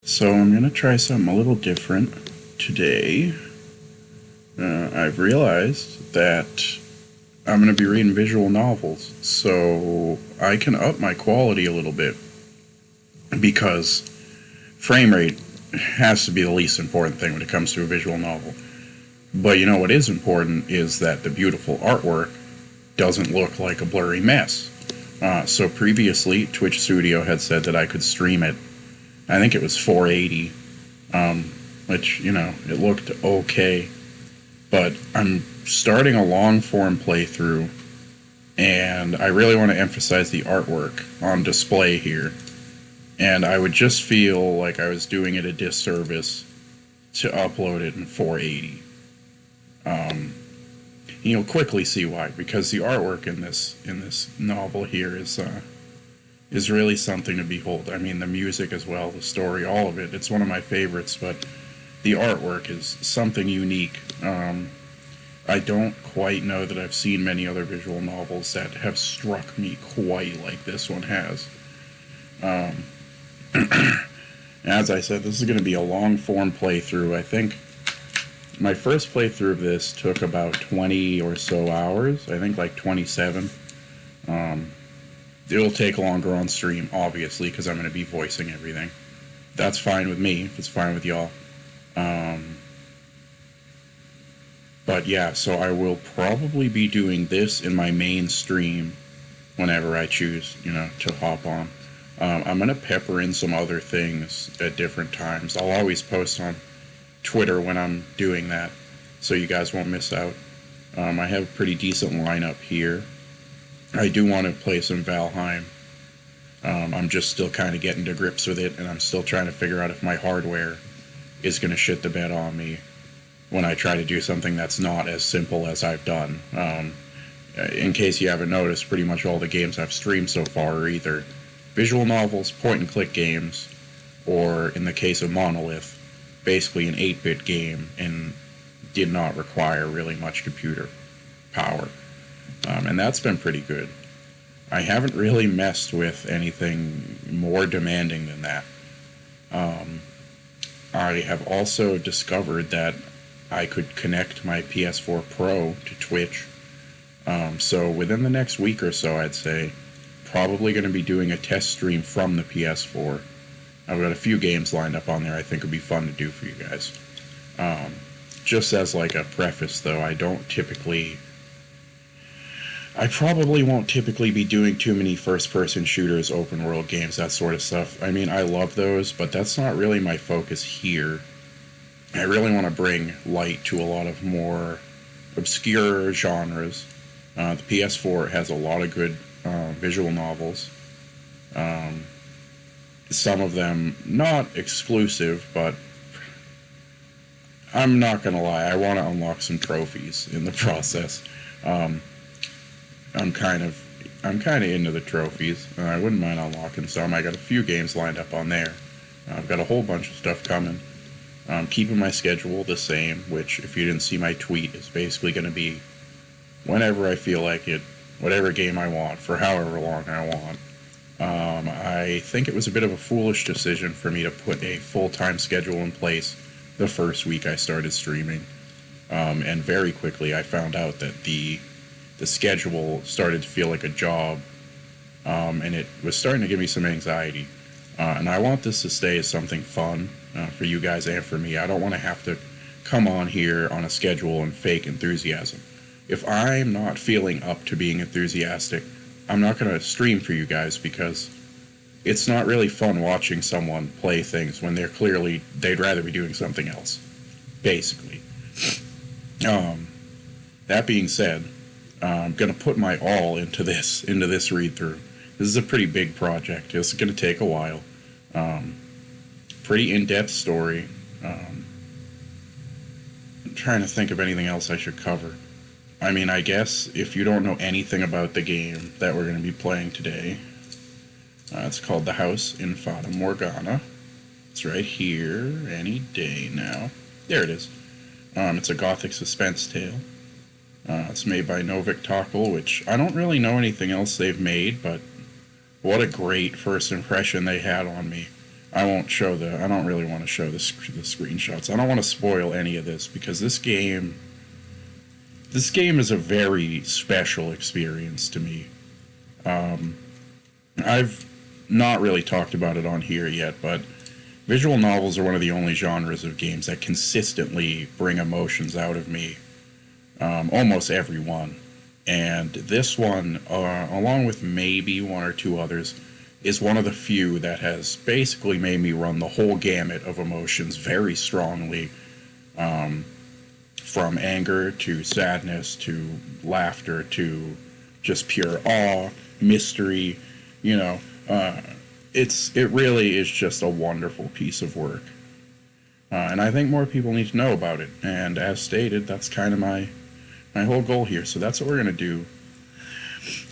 So I'm going to try something a little different today. I've realized that I'm going to be reading visual novels, so I can up my quality a little bit because frame rate has to be the least important thing when it comes to a visual novel. But you know what is important is that the beautiful artwork doesn't look like a blurry mess. So previously, Twitch Studio had said that I could stream it. I think it was 480, which, it looked okay. But I'm starting a long form playthrough, and I really want to emphasize the artwork on display here. And I would just feel like I was doing it a disservice to upload it in 480. You'll quickly see why, because the artwork in this novel here is really something to behold. I mean, the music as well, the story, all of it. It's one of my favorites, but the artwork is something unique. I don't quite know that I've seen many other visual novels that have struck me quite like this one has. As I said, this is going to be a long form playthrough. I think my first playthrough of this took about 20 or so hours. I think like 27. It'll take longer on stream, obviously, because I'm going to be voicing everything. That's fine with me, if it's fine with y'all. But yeah, so I will probably be doing this in my main stream whenever I choose, to hop on. I'm going to pepper in some other things at different times. I'll always post on Twitter when I'm doing that, so you guys won't miss out. I have a pretty decent lineup here. I do want to play some Valheim. I'm just still kind of getting to grips with it, and I'm still trying to figure out if my hardware is going to shit the bed on me when I try to do something that's not as simple as I've done. In case you haven't noticed, pretty much all the games I've streamed so far are either visual novels, point-and-click games, or, in the case of Monolith, basically an 8-bit game and did not require really much computer power. And that's been pretty good. I haven't really messed with anything more demanding than that. I have also discovered that I could connect my PS4 Pro to Twitch. So within the next week or so, I'd say, probably going to be doing a test stream from the PS4. I've got a few games lined up on there I think would be fun to do for you guys. Just as like a preface, though, I probably won't typically be doing too many first-person shooters, open-world games, that sort of stuff. I mean, I love those, but that's not really my focus here. I really want to bring light to a lot of more obscure genres. The PS4 has a lot of good visual novels. Some of them not exclusive, but I'm not going to lie, I want to unlock some trophies in the process. I'm kind of into the trophies. I wouldn't mind unlocking some. I got a few games lined up on there. I've got a whole bunch of stuff coming. I'm keeping my schedule the same, which, if you didn't see my tweet, is basically going to be whenever I feel like it, whatever game I want, for however long I want. I think it was a bit of a foolish decision for me to put a full-time schedule in place the first week I started streaming. And very quickly I found out that the schedule started to feel like a job, and it was starting to give me some anxiety. And I want this to stay as something fun for you guys and for me. I don't want to have to come on here on a schedule and fake enthusiasm. If I'm not feeling up to being enthusiastic, I'm not going to stream for you guys, because it's not really fun watching someone play things when they'd rather be doing something else, basically. That being said, I'm going to put my all into this read-through. This is a pretty big project. It's going to take a while. Pretty in-depth story. I'm trying to think of anything else I should cover. I mean, I guess if you don't know anything about the game that we're going to be playing today, it's called The House in Fata, Morgana. It's right here, any day now. There it is. It's a gothic suspense tale. It's made by Novik Tokl, which I don't really know anything else they've made, but what a great first impression they had on me. I won't show I don't really want to show the screenshots. I don't want to spoil any of this because this game is a very special experience to me. I've not really talked about it on here yet, but visual novels are one of the only genres of games that consistently bring emotions out of me. Almost every one. And this one, along with maybe one or two others, is one of the few that has basically made me run the whole gamut of emotions very strongly. From anger to sadness to laughter to just pure awe, mystery, you know. It really is just a wonderful piece of work. And I think more people need to know about it. And as stated, that's kind of my whole goal here. So that's what we're going to do.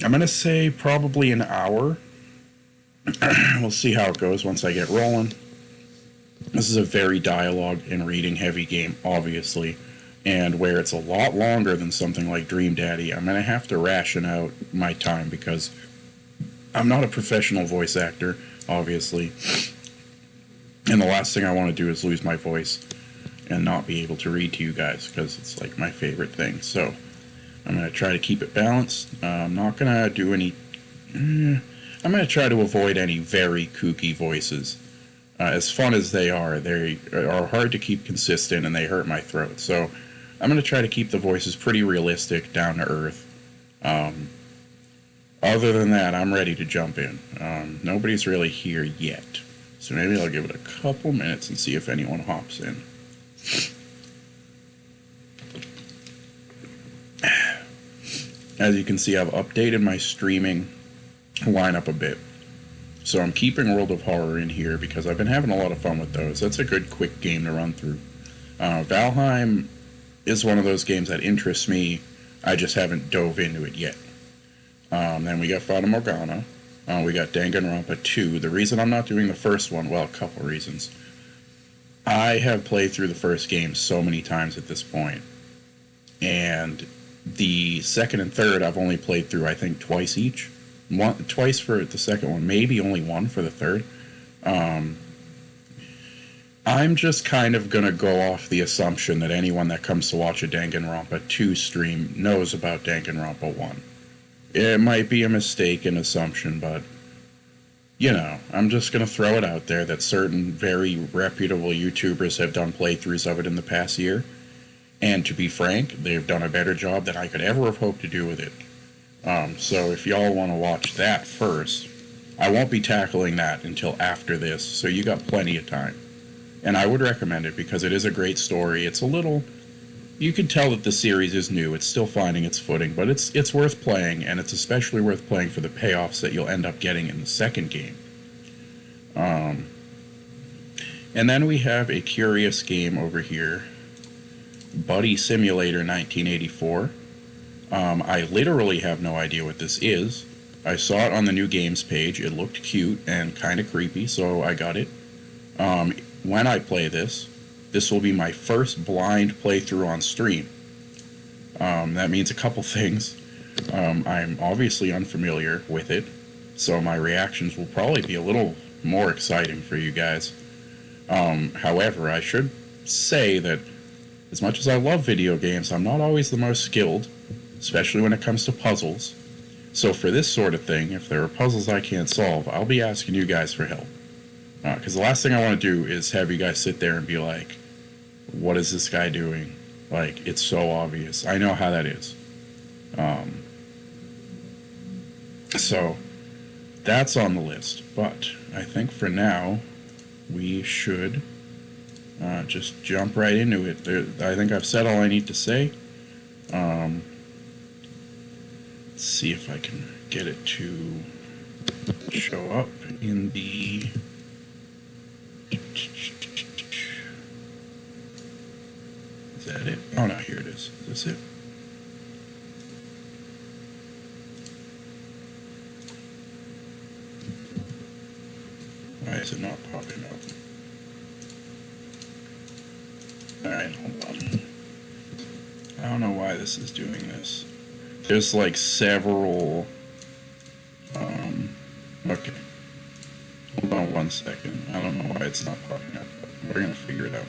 I'm going to say probably an hour. We'll see how it goes once I get rolling. This is a very dialogue and reading heavy game, obviously. And where it's a lot longer than something like Dream Daddy, I'm going to have to ration out my time because I'm not a professional voice actor, obviously. And the last thing I want to do is lose my voice and not be able to read to you guys because it's like my favorite thing. So I'm going to try to keep it balanced. I'm not going to do any... I'm going to try to avoid any very kooky voices. As fun as they are hard to keep consistent and they hurt my throat. So I'm going to try to keep the voices pretty realistic, down to earth. Other than that, I'm ready to jump in. Nobody's really here yet. So maybe I'll give it a couple minutes and see if anyone hops in. As you can see, I've updated my streaming lineup a bit. So I'm keeping World of Horror in here because I've been having a lot of fun with those. That's a good, quick game to run through. Valheim is one of those games that interests me. I just haven't dove into it yet. Then we got Fata Morgana. We got Danganronpa 2. The reason I'm not doing the first one, well, a couple reasons. I have played through the first game so many times at this point. And the second and third I've only played through, I think, twice each. Twice for the second one, maybe only one for the third. I'm just kind of going to go off the assumption that anyone that comes to watch a Danganronpa 2 stream knows about Danganronpa 1. It might be a mistaken assumption, but, you know, I'm just going to throw it out there that certain very reputable YouTubers have done playthroughs of it in the past year. And to be frank, they've done a better job than I could ever have hoped to do with it. So if y'all want to watch that first, I won't be tackling that until after this, so you got plenty of time. And I would recommend it because it is a great story. It's a little... You can tell that the series is new. It's still finding its footing, but it's worth playing, and it's especially worth playing for the payoffs that you'll end up getting in the second game. And then we have a curious game over here, Buddy Simulator 1984. I literally have no idea what this is. I saw it on the new games page. It looked cute and kind of creepy, so I got it. When I play this will be my first blind playthrough on stream. That means a couple things. I'm obviously unfamiliar with it, so my reactions will probably be a little more exciting for you guys. However, I should say that as much as I love video games, I'm not always the most skilled, especially when it comes to puzzles. So for this sort of thing, if there are puzzles I can't solve, I'll be asking you guys for help. Because the last thing I want to do is have you guys sit there and be like, what is this guy doing? Like, it's so obvious. I know how that is. So, that's on the list. But I think for now, we should just jump right into it. I think I've said all I need to say. Let's see if I can get it to show up in the... Is that it? Oh no, here it is. Is this it? Why is it not popping up? Alright, hold on. I don't know why this is doing this. There's like several... Okay. Hold on one second. I don't know why it's not popping up. But we're gonna figure it out.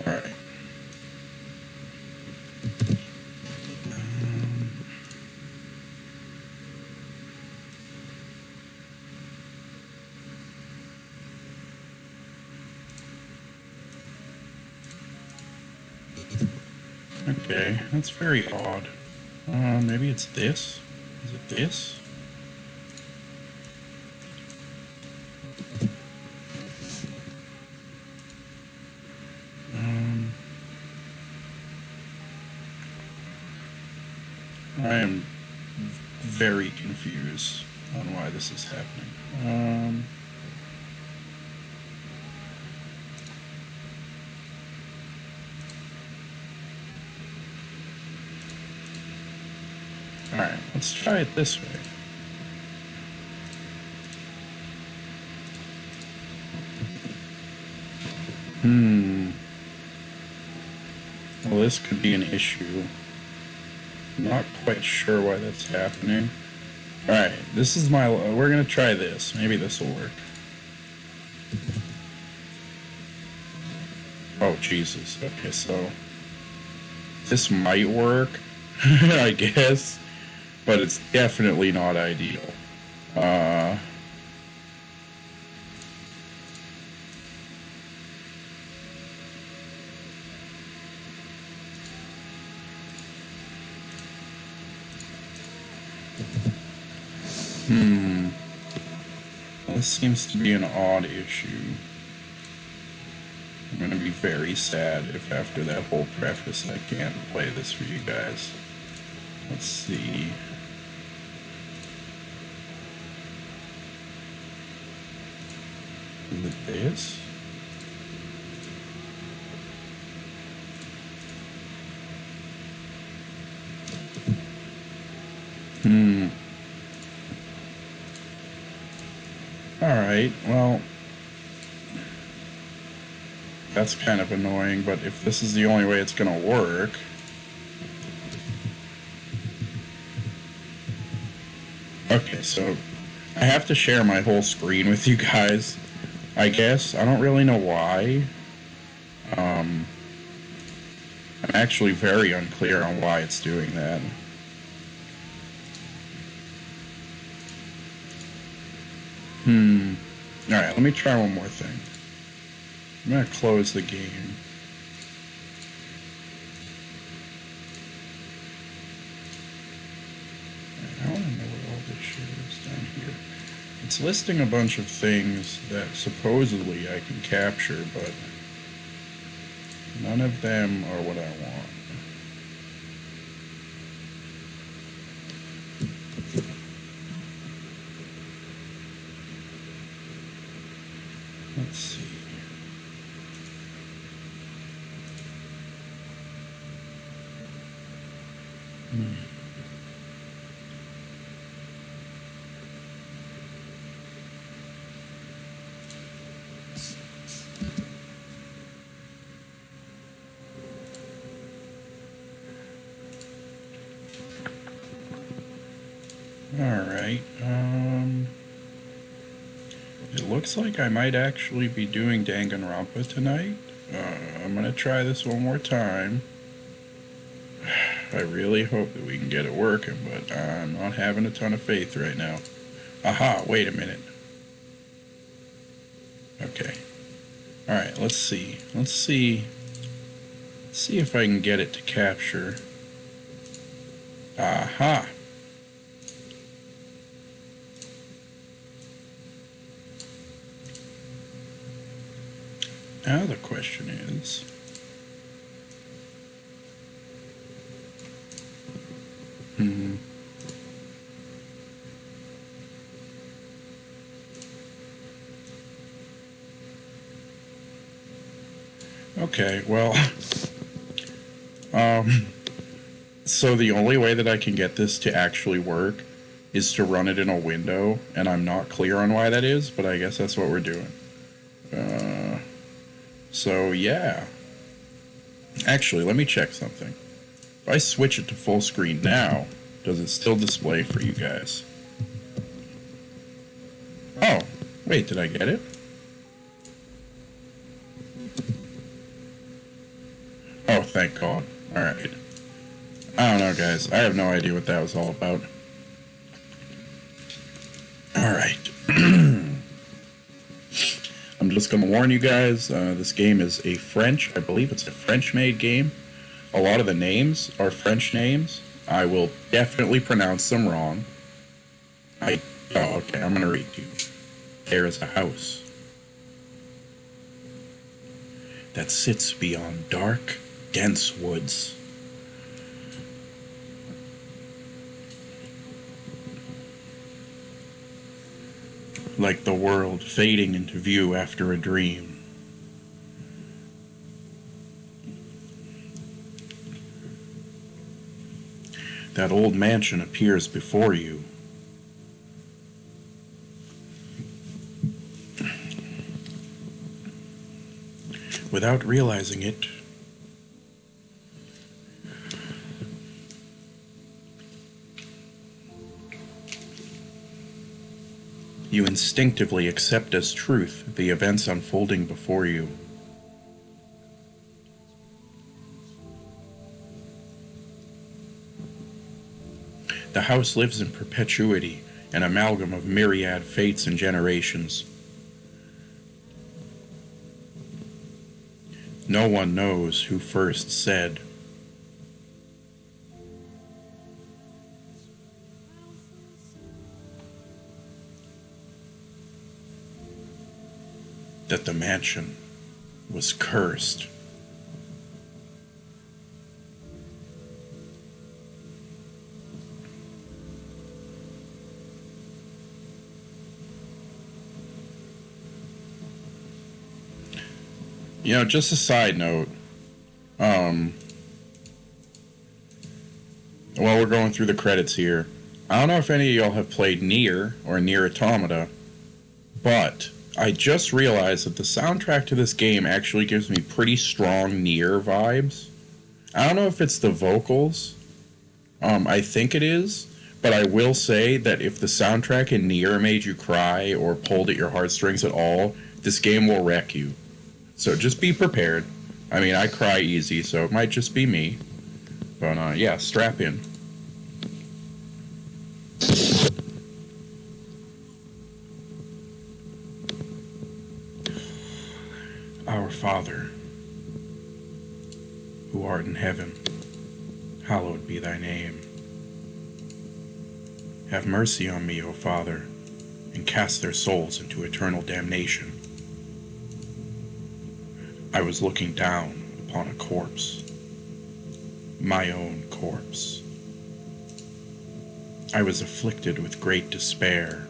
All right. Okay, that's very odd. Maybe it's this? Is it this? I am very confused on why this is happening. Alright, let's try it this way. Well, this could be an issue. Not quite sure why that's happening. Alright, this is my... we're gonna try this. Maybe this will work. Oh, Jesus. Okay, so... this might work, I guess. But it's definitely not ideal. This seems to be an odd issue. I'm gonna be very sad if after that whole preface I can't play this for you guys. Let's see. Is it this? Alright, well, that's kind of annoying, but if this is the only way it's gonna work... Okay, so I have to share my whole screen with you guys, I guess. I don't really know why. I'm actually very unclear on why it's doing that. Alright, let me try one more thing. I'm gonna close the game. I don't know what all this shit is down here. It's listing a bunch of things that supposedly I can capture, but none of them are what I want. Let's see. Alright, it looks like I might actually be doing Danganronpa tonight. I'm gonna try this one more time. I really hope that we can get it working, but I'm not having a ton of faith right now. Aha, wait a minute. Okay. Alright, let's see. Let's see if I can get it to capture. Aha! Now the question is... Okay, well... so the only way that I can get this to actually work is to run it in a window, and I'm not clear on why that is, but I guess that's what we're doing. So, yeah. Actually, let me check something. If I switch it to full screen now, does it still display for you guys? Oh, wait, did I get it? Oh, thank God. Alright. I don't know, guys. I have no idea what that was all about. Alright. I'm just going to warn you guys, this game is I believe it's a French-made game. A lot of the names are French names. I will definitely pronounce them wrong. Okay, I'm going to read to you. There is a house that sits beyond dark, dense woods. Like the world fading into view after a dream. That old mansion appears before you. Without realizing it, you instinctively accept as truth the events unfolding before you. The house lives in perpetuity, an amalgam of myriad fates and generations. No one knows who first said, that the mansion was cursed. You know, just a side note, while we're going through the credits here, I don't know if any of y'all have played Nier or Nier Automata, but I just realized that the soundtrack to this game actually gives me pretty strong Nier vibes. I don't know if it's the vocals, I think it is, but I will say that if the soundtrack in Nier made you cry or pulled at your heartstrings at all, this game will wreck you. So just be prepared. I mean, I cry easy, so it might just be me. But yeah, strap in. Our Father, who art in heaven, hallowed be thy name. Have mercy on me, O Father, and cast their souls into eternal damnation. I was looking down upon a corpse, my own corpse. I was afflicted with great despair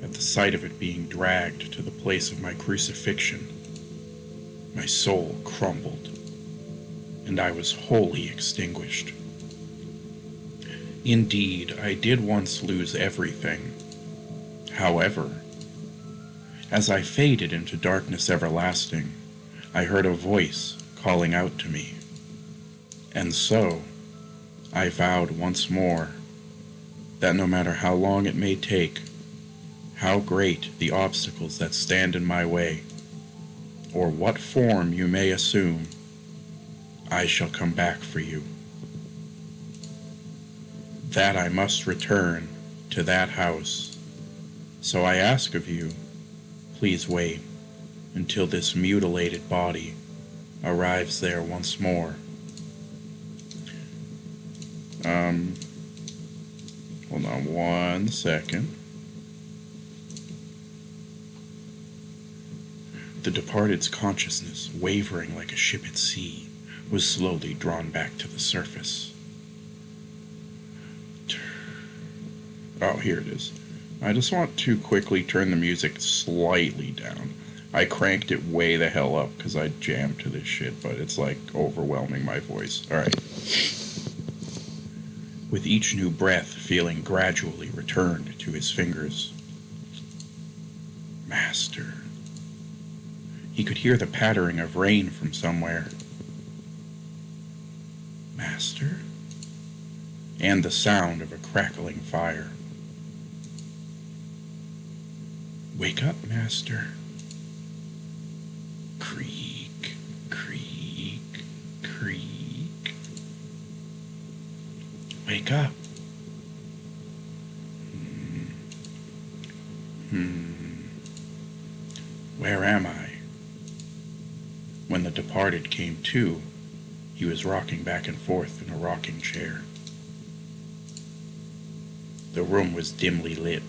at the sight of it being dragged to the place of my crucifixion. My soul crumbled, and I was wholly extinguished. Indeed, I did once lose everything. However, as I faded into darkness everlasting, I heard a voice calling out to me. And so, I vowed once more that no matter how long it may take, how great the obstacles that stand in my way, or what form you may assume, I shall come back for you. That I must return to that house. So I ask of you, please wait until this mutilated body arrives there once more. Hold on 1 second. The departed's consciousness, wavering like a ship at sea, was slowly drawn back to the surface. Oh, here it is. I just want to quickly turn the music slightly down. I cranked it way the hell up because I jammed to this shit, but it's like overwhelming my voice. Alright. With each new breath, feeling gradually returned to his fingers. Master. He could hear the pattering of rain from somewhere. Master. master? And the sound of a crackling fire. Wake up, master. Creak, creak, creak. Wake up. Where am I? When the departed came to, he was rocking back and forth in a rocking chair. The room was dimly lit.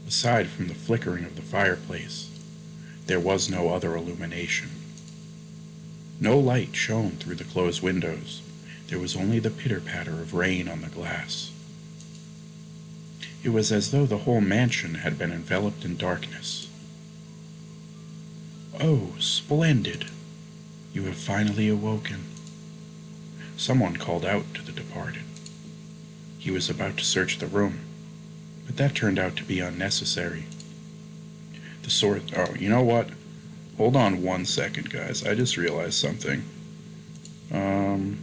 Aside from the flickering of the fireplace, there was no other illumination. No light shone through the closed windows. There was only the pitter-patter of rain on the glass. It was as though the whole mansion had been enveloped in darkness. Oh, splendid! You have finally awoken. Someone called out to the departed. He was about to search the room, but that turned out to be unnecessary. Oh, you know what? Hold on 1 second, guys. I just realized something. I'm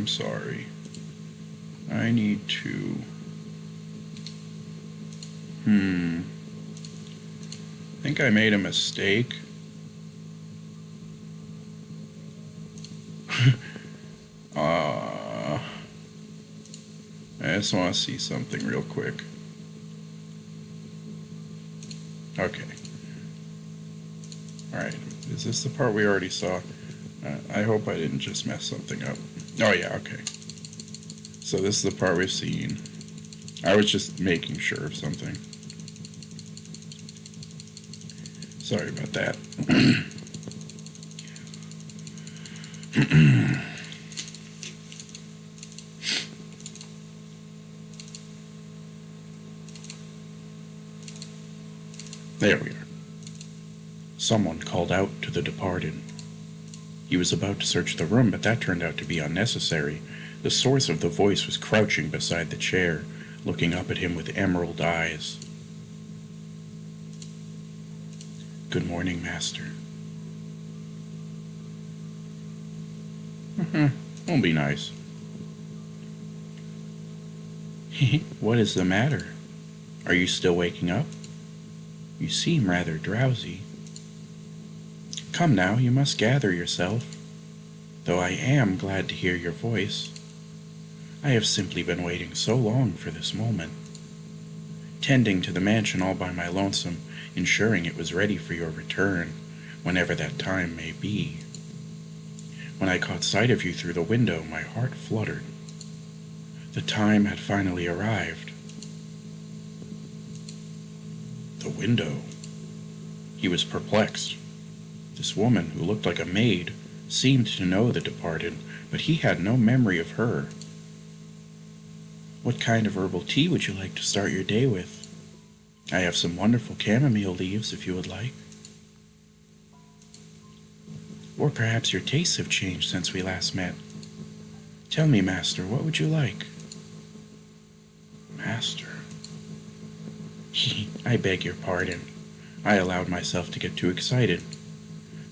sorry. I need to... I think I made a mistake. I just want to see something real quick. Okay. Alright, is this the part we already saw? I hope I didn't just mess something up. Oh yeah, okay. So this is the part we've seen. I was just making sure of something. Sorry about that. There we are. Someone called out to the departed. He was about to search the room, but that turned out to be unnecessary. The source of the voice was crouching beside the chair, looking up at him with emerald eyes. Good morning, master. Won't be nice. What is the matter? Are you still waking up? You seem rather drowsy. Come now, you must gather yourself. Though I am glad to hear your voice. I have simply been waiting so long for this moment. Tending to the mansion all by my lonesome, ensuring it was ready for your return, whenever that time may be. When I caught sight of you through the window, my heart fluttered. The time had finally arrived. The window. He was perplexed. This woman, who looked like a maid, seemed to know the departed, but he had no memory of her. What kind of herbal tea would you like to start your day with? I have some wonderful chamomile leaves if you would like. Or perhaps your tastes have changed since we last met. Tell me, master, what would you like? Master? I beg your pardon. I allowed myself to get too excited.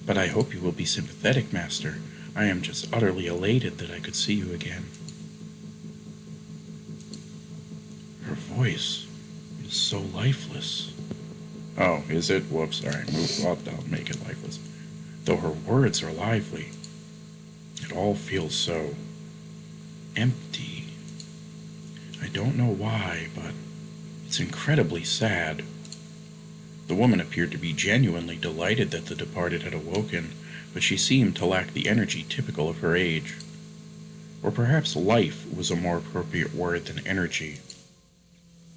But I hope you will be sympathetic, master. I am just utterly elated that I could see you again. Her voice is so lifeless. Oh, is it? Whoops. Alright, I'll make it lifeless. Though her words are lively, it all feels so empty. I don't know why, but it's incredibly sad. The woman appeared to be genuinely delighted that the departed had awoken, but she seemed to lack the energy typical of her age. Or perhaps life was a more appropriate word than energy.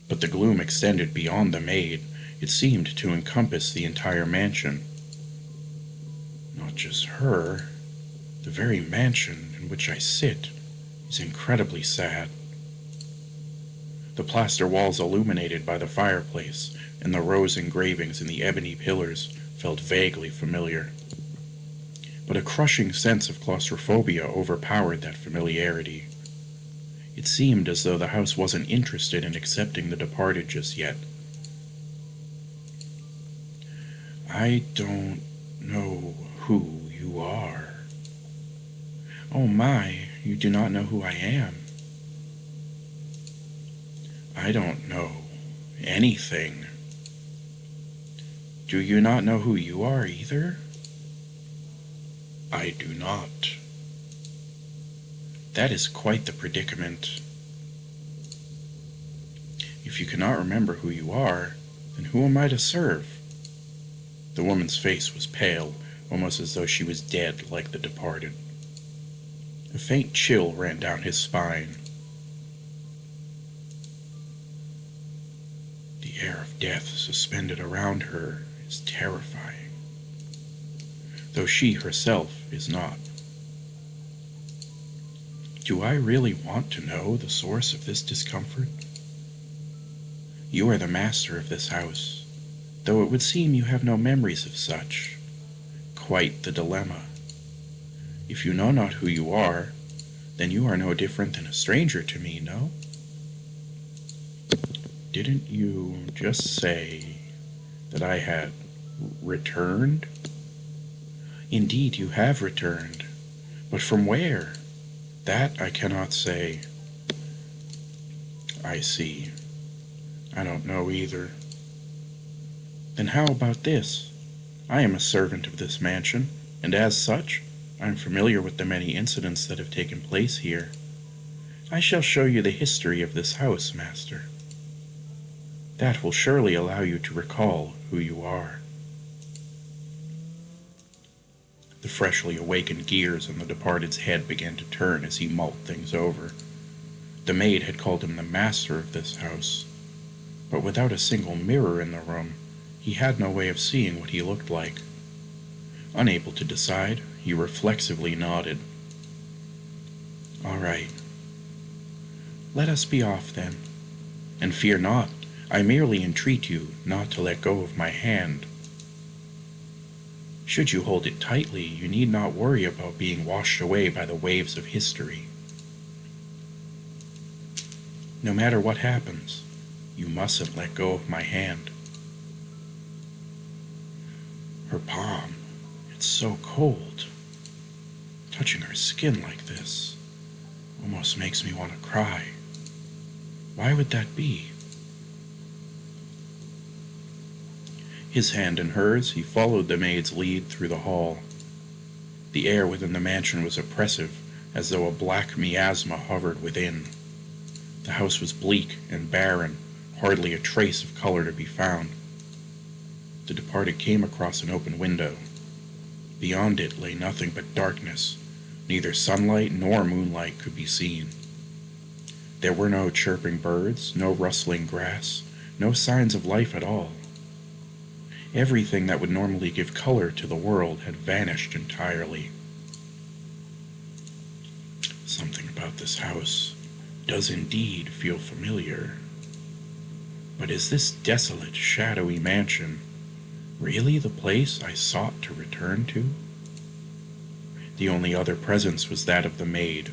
But the gloom extended beyond the maid. It seemed to encompass the entire mansion. Not just her. The very mansion in which I sit is incredibly sad. The plaster walls illuminated by the fireplace and the rose engravings in the ebony pillars felt vaguely familiar. But a crushing sense of claustrophobia overpowered that familiarity. It seemed as though the house wasn't interested in accepting the departed just yet. I don't know who you are. Oh my, you do not know who I am. I don't know anything. Do you not know who you are either? I do not. That is quite the predicament. If you cannot remember who you are, then who am I to serve? The woman's face was pale, almost as though she was dead like the departed. A faint chill ran down his spine. The air of death suspended around her is terrifying, though she herself is not. Do I really want to know the source of this discomfort? You are the master of this house, though it would seem you have no memories of such. Quite the dilemma. If you know not who you are, then you are no different than a stranger to me, no? Didn't you just say that I had returned? Indeed, you have returned, but from where? That I cannot say. I see. I don't know either. Then how about this? I am a servant of this mansion, and as such, I am familiar with the many incidents that have taken place here. I shall show you the history of this house, master. That will surely allow you to recall who you are. The freshly awakened gears in the departed's head began to turn as he mulled things over. The maid had called him the master of this house, but without a single mirror in the room, he had no way of seeing what he looked like. Unable to decide, he reflexively nodded. All right. Let us be off, then. And fear not, I merely entreat you not to let go of my hand. Should you hold it tightly, you need not worry about being washed away by the waves of history. No matter what happens, you mustn't let go of my hand. Her palm, it's so cold. Touching her skin like this almost makes me want to cry. Why would that be? His hand in hers, he followed the maid's lead through the hall. The air within the mansion was oppressive, as though a black miasma hovered within. The house was bleak and barren, hardly a trace of color to be found. The departed came across an open window. Beyond it lay nothing but darkness. Neither sunlight nor moonlight could be seen. There were no chirping birds, no rustling grass, no signs of life at all. Everything that would normally give color to the world had vanished entirely. Something about this house does indeed feel familiar. But is this desolate, shadowy mansion really the place I sought to return to? The only other presence was that of the maid.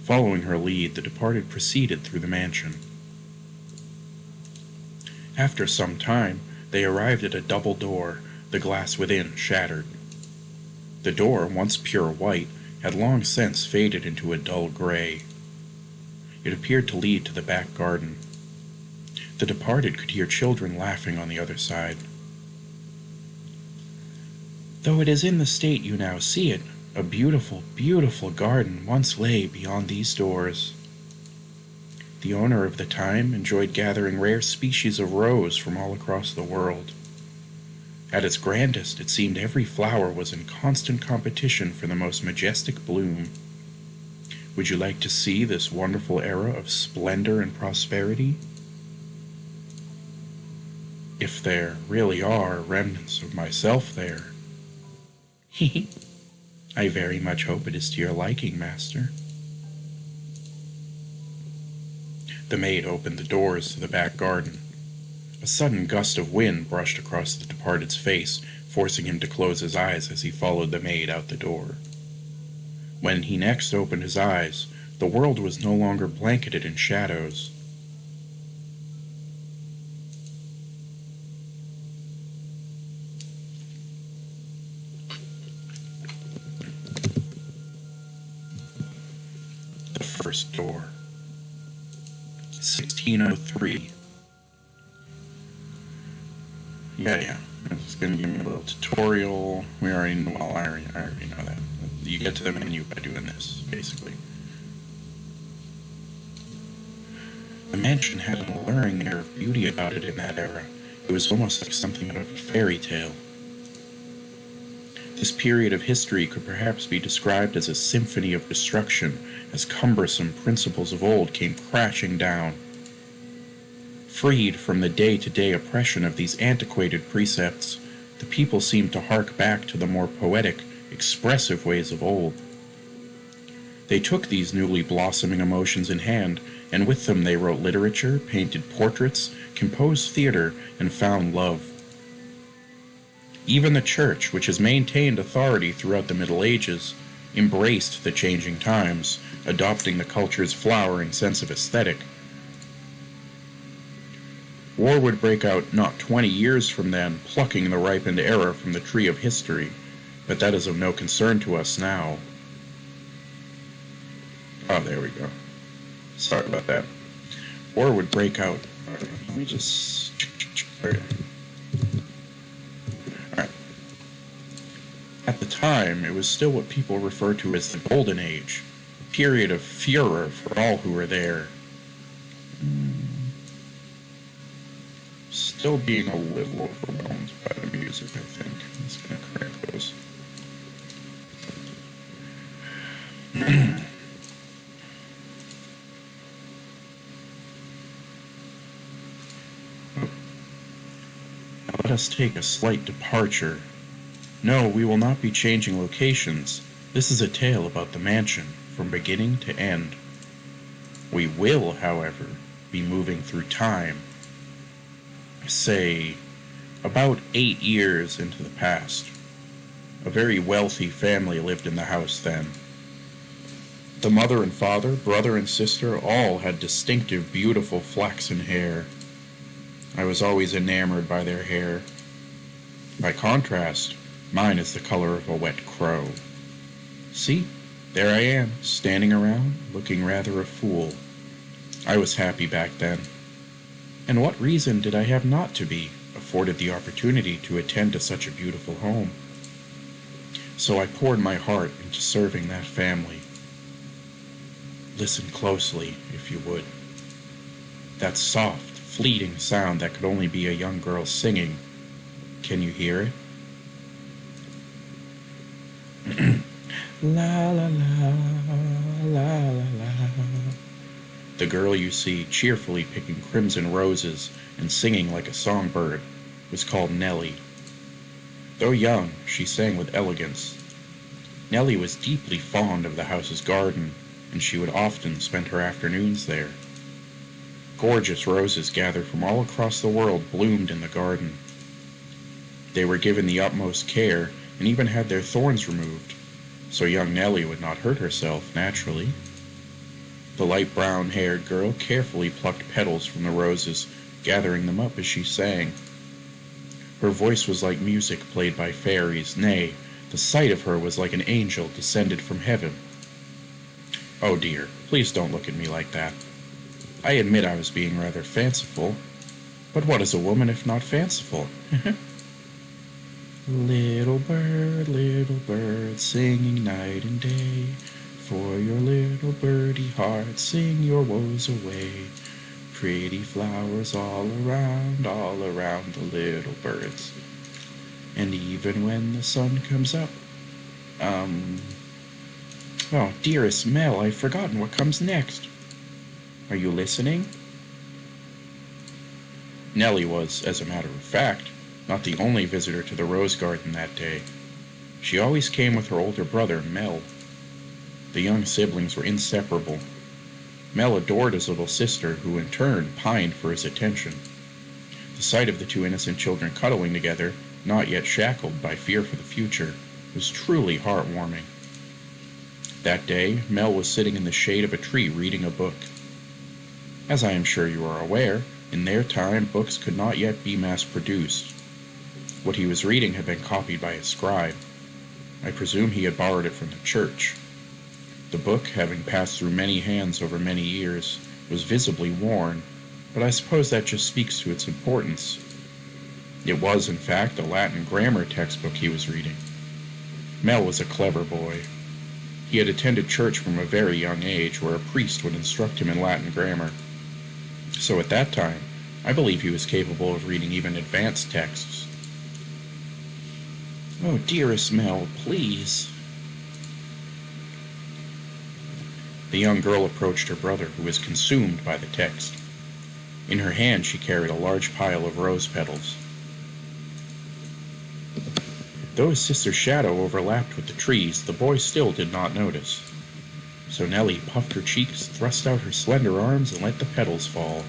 Following her lead, the departed proceeded through the mansion. After some time, they arrived at a double door, the glass within shattered. The door, once pure white, had long since faded into a dull gray. It appeared to lead to the back garden. The departed could hear children laughing on the other side. Though it is in the state you now see it, a beautiful, beautiful garden once lay beyond these doors. The owner of the time enjoyed gathering rare species of rose from all across the world. At its grandest, it seemed every flower was in constant competition for the most majestic bloom. Would you like to see this wonderful era of splendor and prosperity? If there really are remnants of myself there. I very much hope it is to your liking, master. The maid opened the doors to the back garden. A sudden gust of wind brushed across the departed's face, forcing him to close his eyes as he followed the maid out the door. When he next opened his eyes, the world was no longer blanketed in shadows. first door. 1603. Yeah. It's going to give me a little tutorial. We already know, well, I already know that. You get to the menu by doing this, basically. The mansion had an alluring air of beauty about it in that era. It was almost like something out of a fairy tale. This period of history could perhaps be described as a symphony of destruction, as cumbersome principles of old came crashing down. Freed from the day-to-day oppression of these antiquated precepts, the people seemed to hark back to the more poetic, expressive ways of old. They took these newly blossoming emotions in hand, and with them they wrote literature, painted portraits, composed theater, and found love. Even the church, which has maintained authority throughout the Middle Ages, embraced the changing times, adopting the culture's flowering sense of aesthetic. War would break out not 20 years from then, plucking the ripened era from the tree of history, but that is of no concern to us now. Oh, there we go. Sorry about that. War would break out. Let me just... Okay. Alright. At the time, it was still what people refer to as the Golden Age, a period of furor for all who were there. Still being a little overwhelmed by the music, I think. I'm just going to crank those. Now let us take a slight departure. No, we will not be changing locations. This is a tale about the mansion, from beginning to end. We will, however, be moving through time. Say, about 8 years into the past. A very wealthy family lived in the house then. The mother and father, brother and sister, all had distinctive, beautiful flaxen hair. I was always enamored by their hair. By contrast, mine is the color of a wet crow. See, there I am, standing around, looking rather a fool. I was happy back then. And what reason did I have not to be, afforded the opportunity to attend to such a beautiful home? So I poured my heart into serving that family. Listen closely, if you would. That soft, fleeting sound that could only be a young girl singing. Can you hear it? La la la, la la la. The girl you see cheerfully picking crimson roses and singing like a songbird was called Nellie. Though young, she sang with elegance. Nellie was deeply fond of the house's garden, and she would often spend her afternoons there. Gorgeous roses gathered from all across the world bloomed in the garden. They were given the utmost care and even had their thorns removed, so young Nellie would not hurt herself naturally. The light brown-haired girl carefully plucked petals from the roses, gathering them up as she sang. Her voice was like music played by fairies, nay, the sight of her was like an angel descended from heaven. Oh dear, please don't look at me like that. I admit I was being rather fanciful, but what is a woman if not fanciful? Little bird, singing night and day, for your little birdie heart, sing your woes away. Pretty flowers all around the little birds. And even when the sun comes up, oh, dearest Mel, I've forgotten what comes next. Are you listening? Nellie was, as a matter of fact, not the only visitor to the rose garden that day. She always came with her older brother, Mel. The young siblings were inseparable. Mel adored his little sister, who in turn pined for his attention. The sight of the two innocent children cuddling together, not yet shackled by fear for the future, was truly heartwarming. That day, Mel was sitting in the shade of a tree reading a book. As I am sure you are aware, in their time books could not yet be mass-produced. What he was reading had been copied by a scribe. I presume he had borrowed it from the church. The book, having passed through many hands over many years, was visibly worn, but I suppose that just speaks to its importance. It was, in fact, a Latin grammar textbook he was reading. Mel was a clever boy. He had attended church from a very young age, where a priest would instruct him in Latin grammar. So at that time, I believe he was capable of reading even advanced texts. "Oh, dearest Mel, please." The young girl approached her brother, who was consumed by the text. In her hand she carried a large pile of rose petals. Though his sister's shadow overlapped with the trees, the boy still did not notice. So Nellie puffed her cheeks, thrust out her slender arms, and let the petals fall.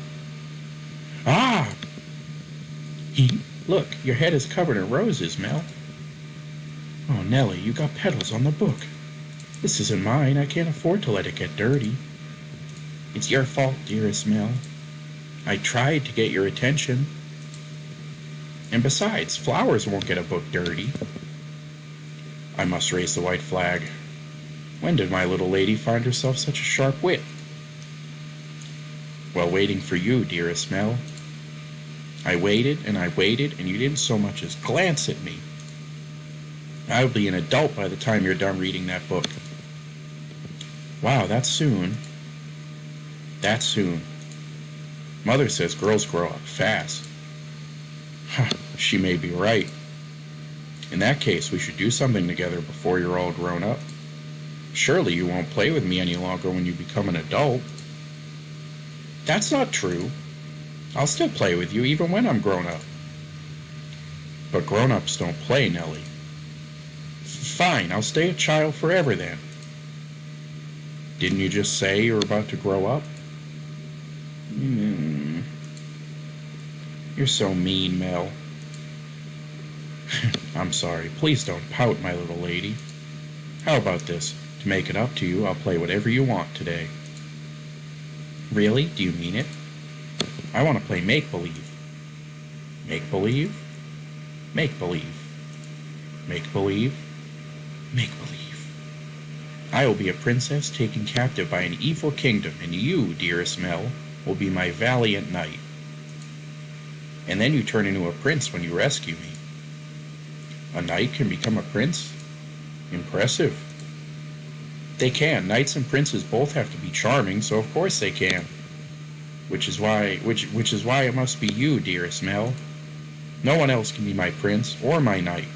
"Ah! Look, your head is covered in roses, Mel." "Oh, Nellie, you got petals on the book. This isn't mine. I can't afford to let it get dirty." "It's your fault, dearest Mel. I tried to get your attention. And besides, flowers won't get a book dirty." I must raise the white flag. When did my little lady find herself such a sharp wit? "While waiting for you, dearest Mel. I waited, and you didn't so much as glance at me. I'll be an adult by the time you're done reading that book." "Wow, that's soon." "That's soon. Mother says girls grow up fast." She may be right. In that case, we should do something together before you're all grown up. Surely you won't play with me any longer when you become an adult. "That's not true. I'll still play with you even when I'm grown up." "But grown-ups don't play, Nellie." "Fine, I'll stay a child forever then." "Didn't you just say you're about to grow up?" You're so mean, Mel." "I'm sorry. Please don't pout, my little lady. How about this? To make it up to you, I'll play whatever you want today." "Really? Do you mean it?" "I want to play make-believe." "Make-believe? Make-believe. Make-believe? Make-believe. I will be a princess taken captive by an evil kingdom, and you, dearest Mel, will be my valiant knight. And then you turn into a prince when you rescue me." "A knight can become a prince? Impressive." "They can. Knights and princes both have to be charming, so of course they can. Which is why it must be you, dearest Mel. No one else can be my prince or my knight."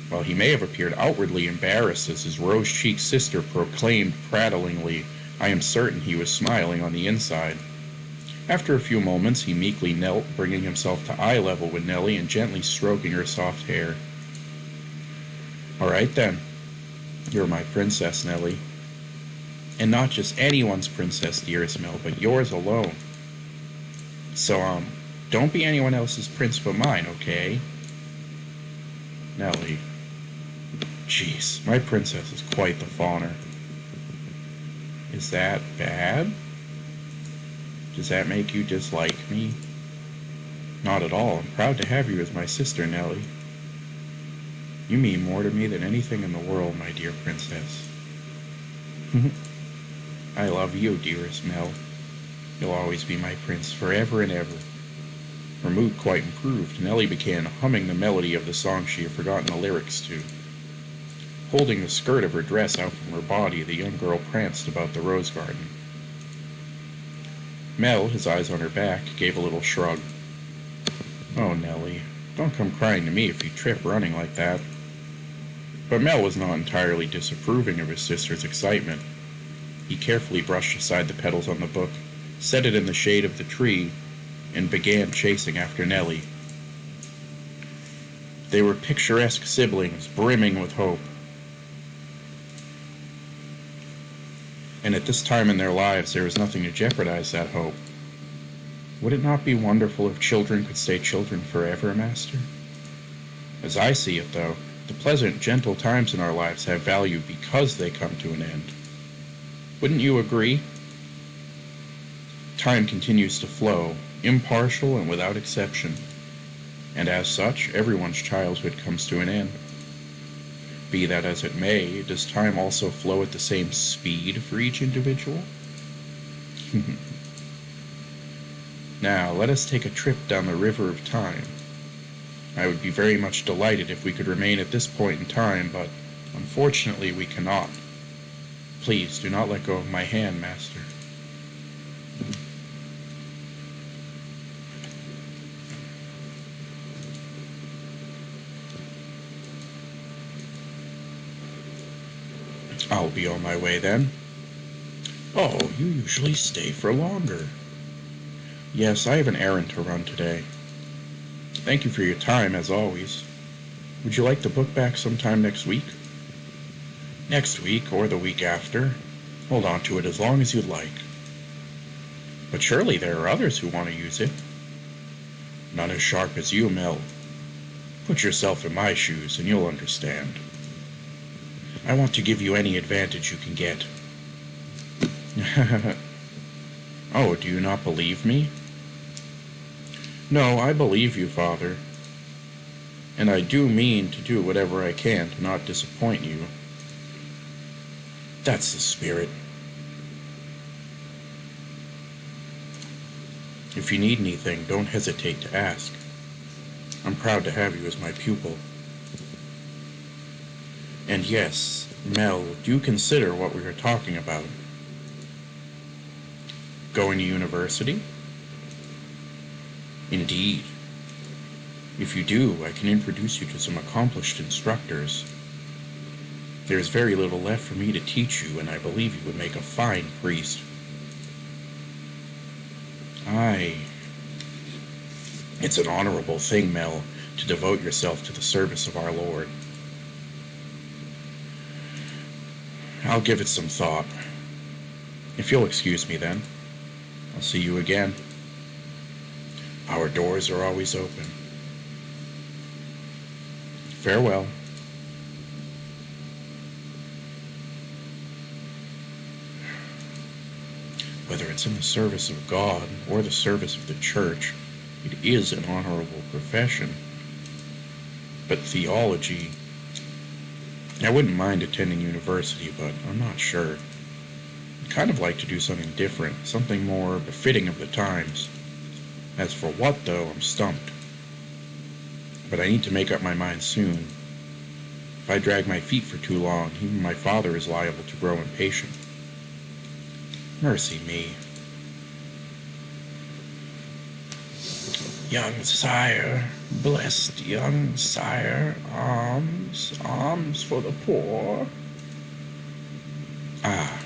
While he may have appeared outwardly embarrassed as his rose-cheeked sister proclaimed prattlingly, I am certain he was smiling on the inside. After a few moments, he meekly knelt, bringing himself to eye level with Nellie and gently stroking her soft hair. "All right, then. You're my princess, Nellie. And not just anyone's princess, dearest Mel, but yours alone. So, don't be anyone else's prince but mine, okay?" "Nellie. Jeez, my princess is quite the fawner." "Is that bad? Does that make you dislike me?" "Not at all. I'm proud to have you as my sister, Nellie. You mean more to me than anything in the world, my dear princess." "I love you, dearest Mel. You'll always be my prince, forever and ever." Her mood quite improved. Nellie began humming the melody of the song she had forgotten the lyrics to. Holding the skirt of her dress out from her body, the young girl pranced about the rose garden. Mel, his eyes on her back, gave a little shrug. "Oh, Nellie, don't come crying to me if you trip running like that." But Mel was not entirely disapproving of his sister's excitement. He carefully brushed aside the petals on the book, set it in the shade of the tree, and began chasing after Nellie. They were picturesque siblings, brimming with hope. And at this time in their lives, there was nothing to jeopardize that hope. Would it not be wonderful if children could stay children forever, Master? As I see it, though, the pleasant, gentle times in our lives have value because they come to an end. Wouldn't you agree? Time continues to flow, impartial and without exception, and as such, everyone's childhood comes to an end. Be that as it may, does time also flow at the same speed for each individual? Now, let us take a trip down the river of time. I would be very much delighted if we could remain at this point in time, but unfortunately we cannot. Please do not let go of my hand, Master. I'll be on my way then. Oh, you usually stay for longer. Yes, I have an errand to run today. Thank you for your time, as always. Would you like the book back sometime next week? Next week, or the week after. Hold on to it as long as you'd like. But surely there are others who want to use it. None as sharp as you, Mel. Put yourself in my shoes and you'll understand. I want to give you any advantage you can get. Oh, do you not believe me? No, I believe you, Father. And I do mean to do whatever I can to not disappoint you. That's the spirit. If you need anything, don't hesitate to ask. I'm proud to have you as my pupil. And yes, Mel, do consider what we are talking about. Going to university? Indeed. If you do, I can introduce you to some accomplished instructors. There is very little left for me to teach you, and I believe you would make a fine priest. Aye. It's an honorable thing, Mel, to devote yourself to the service of our Lord. I'll give it some thought. If you'll excuse me then, I'll see you again. Our doors are always open. Farewell. Whether it's in the service of God or the service of the church, it is an honorable profession. But theology, I wouldn't mind attending university, but I'm not sure. I'd kind of like to do something different, something more befitting of the times. As for what, though, I'm stumped. But I need to make up my mind soon. If I drag my feet for too long, even my father is liable to grow impatient. Mercy me. Young sire, blessed young sire, alms for the poor. Ah,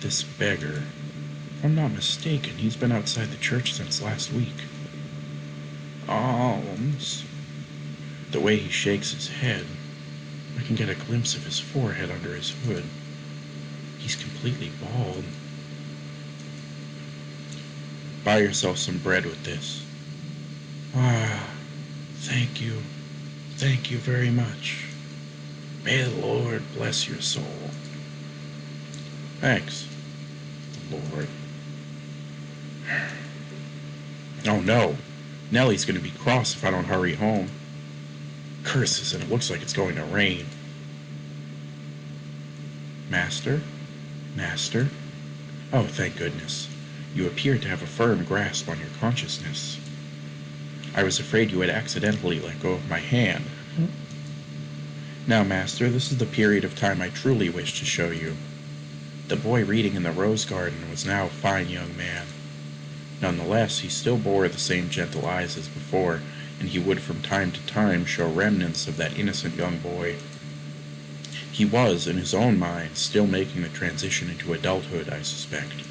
this beggar. If I'm not mistaken, he's been outside the church since last week. Alms. The way he shakes his head, I can get a glimpse of his forehead under his hood. He's completely bald. Buy yourself some bread with this. Ah, thank you. Thank you very much. May the Lord bless your soul. Thanks, Lord. Oh no, Nellie's going to be cross if I don't hurry home. Curses, and it looks like it's going to rain. Master? Master? Oh, thank goodness. You appear to have a firm grasp on your consciousness. I was afraid you had accidentally let go of my hand. Now, Master, this is the period of time I truly wish to show you. The boy reading in the rose garden was now a fine young man. Nonetheless, he still bore the same gentle eyes as before, and he would from time to time show remnants of that innocent young boy. He was, in his own mind, still making the transition into adulthood, I suspect.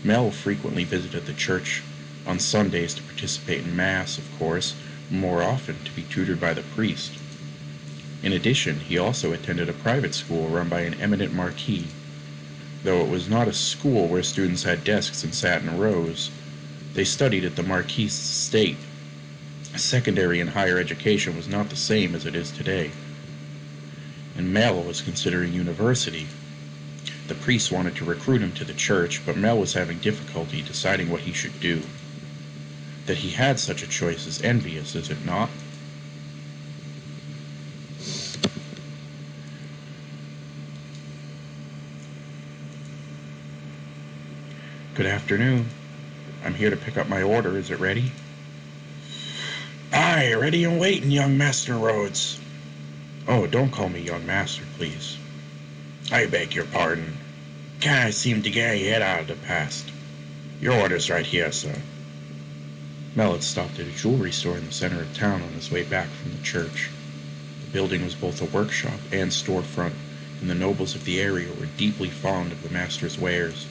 Mel frequently visited the church on Sundays to participate in Mass, of course, more often to be tutored by the priest. In addition, he also attended a private school run by an eminent marquis. Though it was not a school where students had desks and sat in rows, they studied at the marquis's estate. Secondary and higher education was not the same as it is today. And Mel was considering university. The priest wanted to recruit him to the church, but Mel was having difficulty deciding what he should do. That he had such a choice is envious, is it not? Good afternoon. I'm here to pick up my order. Is it ready? Aye, ready and waiting, young Master Rhodes. Oh, don't call me young master, please. I beg your pardon. Can't seem to get your head out of the past. Your order's right here, sir. Mel had stopped at a jewelry store in the center of town on his way back from the church. The building was both a workshop and storefront, and the nobles of the area were deeply fond of the master's wares.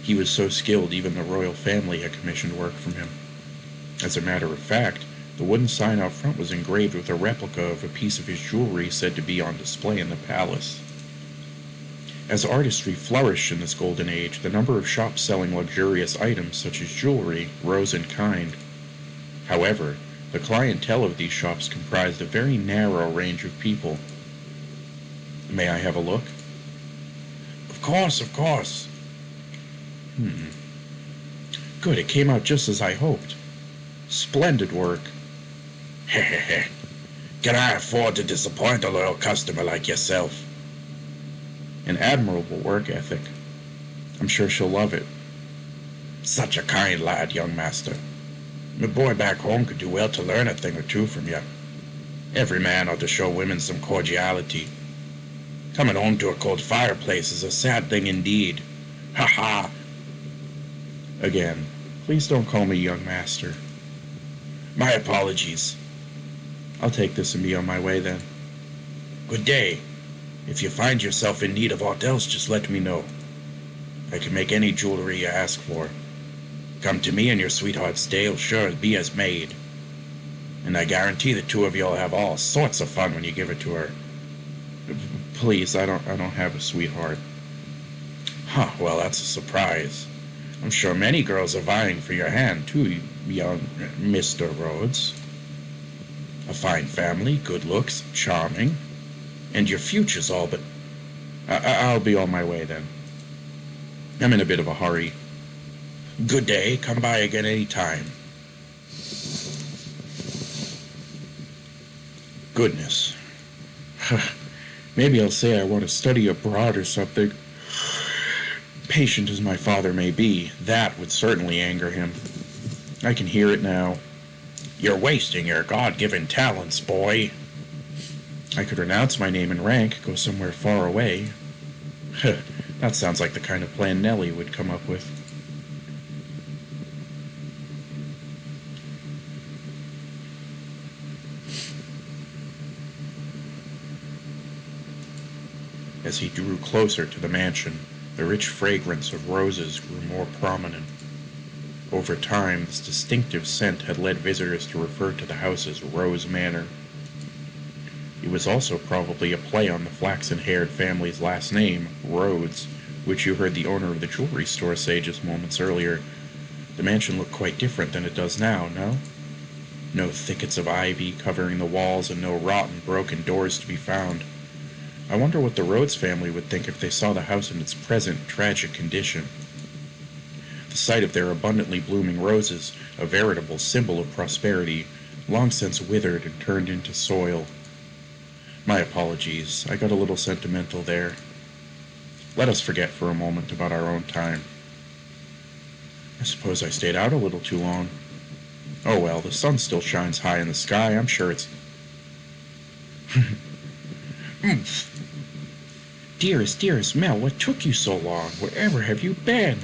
He was so skilled even the royal family had commissioned work from him. As a matter of fact, the wooden sign out front was engraved with a replica of a piece of his jewelry said to be on display in the palace. As artistry flourished in this golden age, the number of shops selling luxurious items such as jewelry rose in kind. However, the clientele of these shops comprised a very narrow range of people. May I have a look? Of course, of course. Good, it came out just as I hoped. Splendid work. Hehehe. Can I afford to disappoint a loyal customer like yourself? An admirable work ethic. I'm sure she'll love it. Such a kind lad, young master. My boy back home could do well to learn a thing or two from you. Every man ought to show women some cordiality. Coming home to a cold fireplace is a sad thing indeed. Ha ha! Again, please don't call me young master. My apologies. I'll take this and be on my way then. Good day. If you find yourself in need of aught else, just let me know. I can make any jewelry you ask for. Come to me and your sweetheart's day will sure be as made. And I guarantee the two of you'll have all sorts of fun when you give it to her. Please, I don't have a sweetheart. Huh, well, that's a surprise. I'm sure many girls are vying for your hand, too, young Mr. Rhodes. A fine family, good looks, charming, and your future's all but... I'll be on my way then. I'm in a bit of a hurry. Good day, come by again any time. Goodness. Maybe I'll say I want to study abroad or something. Patient as my father may be, that would certainly anger him. I can hear it now. You're wasting your God-given talents, boy. I could renounce my name and rank, go somewhere far away. That sounds like the kind of plan Nellie would come up with. As he drew closer to the mansion, the rich fragrance of roses grew more prominent. Over time, this distinctive scent had led visitors to refer to the house as Rose Manor. It was also probably a play on the flaxen-haired family's last name, Rhodes, which you heard the owner of the jewelry store say just moments earlier. The mansion looked quite different than it does now, no? No thickets of ivy covering the walls and no rotten, broken doors to be found. I wonder what the Rhodes family would think if they saw the house in its present tragic condition. The sight of their abundantly blooming roses, a veritable symbol of prosperity, long since withered and turned into soil. My apologies, I got a little sentimental there. Let us forget for a moment about our own time. I suppose I stayed out a little too long. Oh well, the sun still shines high in the sky, I'm sure it's... Dearest Mel, what took you so long? Wherever have you been?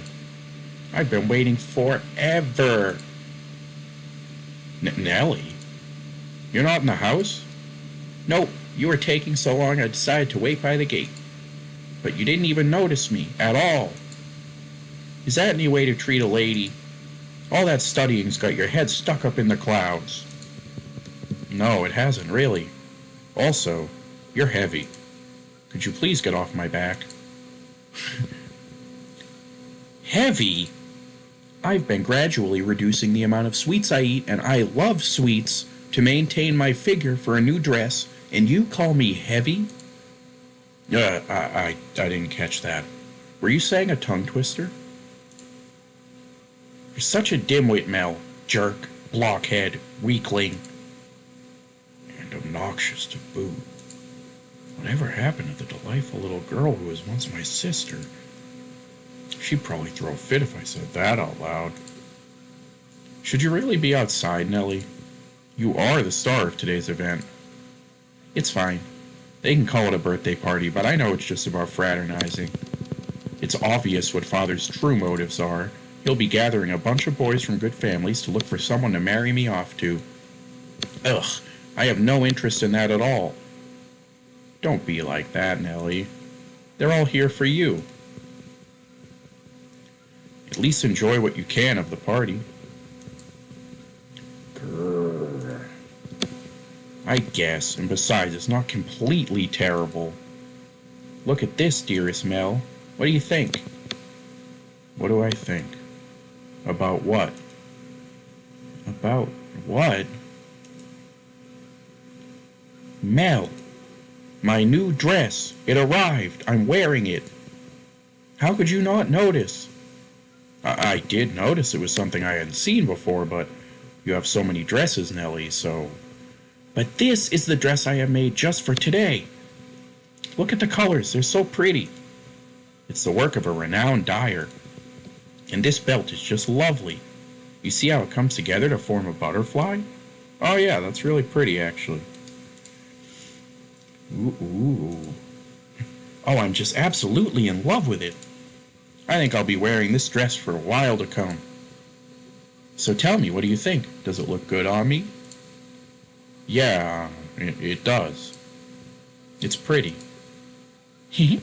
I've been waiting forever. Nellie? You're not in the house? Nope, you were taking so long I decided to wait by the gate. But you didn't even notice me, at all. Is that any way to treat a lady? All that studying's got your head stuck up in the clouds. No, it hasn't, really. Also, you're heavy. Could you please get off my back? Heavy? I've been gradually reducing the amount of sweets I eat, and I love sweets, to maintain my figure for a new dress, and you call me heavy? I didn't catch that. Were you saying a tongue twister? You're such a dimwit, Mel. Jerk, blockhead, weakling, and obnoxious to boot. Whatever happened to the delightful little girl who was once my sister? She'd probably throw a fit if I said that out loud. Should you really be outside, Nellie? You are the star of today's event. It's fine. They can call it a birthday party, but I know it's just about fraternizing. It's obvious what Father's true motives are. He'll be gathering a bunch of boys from good families to look for someone to marry me off to. Ugh, I have no interest in that at all. Don't be like that, Nellie. They're all here for you. At least enjoy what you can of the party. Grrr. I guess, and besides, it's not completely terrible. Look at this, dearest Mel. What do you think? What do I think? About what? About what? Mel, my new dress. It arrived. I'm wearing it. How could you not notice? I did notice it was something I hadn't seen before, but you have so many dresses, Nellie, so... But this is the dress I have made just for today. Look at the colors. They're so pretty. It's the work of a renowned dyer. And this belt is just lovely. You see how it comes together to form a butterfly? Oh yeah, that's really pretty, actually. Ooh. Oh, I'm just absolutely in love with it. I think I'll be wearing this dress for a while to come. So tell me, what do you think? Does it look good on me? Yeah, it does. It's pretty. In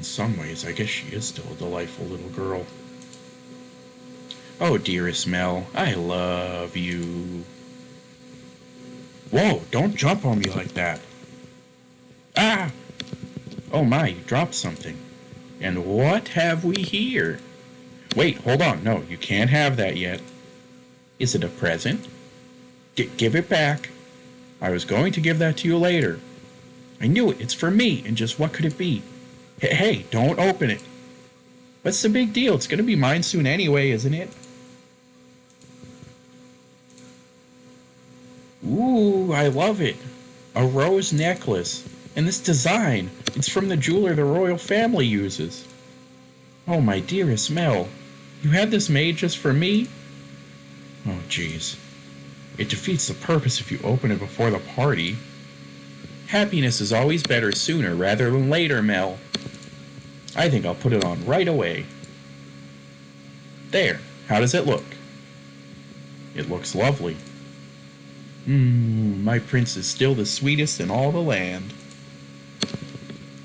some ways, I guess she is still a delightful little girl. Oh, dearest Mel, I love you. Whoa, don't jump on me like that. Ah! Oh my, you dropped something. And what have we here? Wait, hold on. No, you can't have that yet. Is it a present? Give it back. I was going to give that to you later. I knew it. It's for me. And just what could it be? Hey, don't open it. What's the big deal? It's going to be mine soon anyway, isn't it? Ooh, I love it. A rose necklace. And this design, it's from the jeweler the royal family uses. Oh, my dearest Mel, you had this made just for me? Oh, jeez. It defeats the purpose if you open it before the party. Happiness is always better sooner rather than later, Mel. I think I'll put it on right away. There, how does it look? It looks lovely. My prince is still the sweetest in all the land.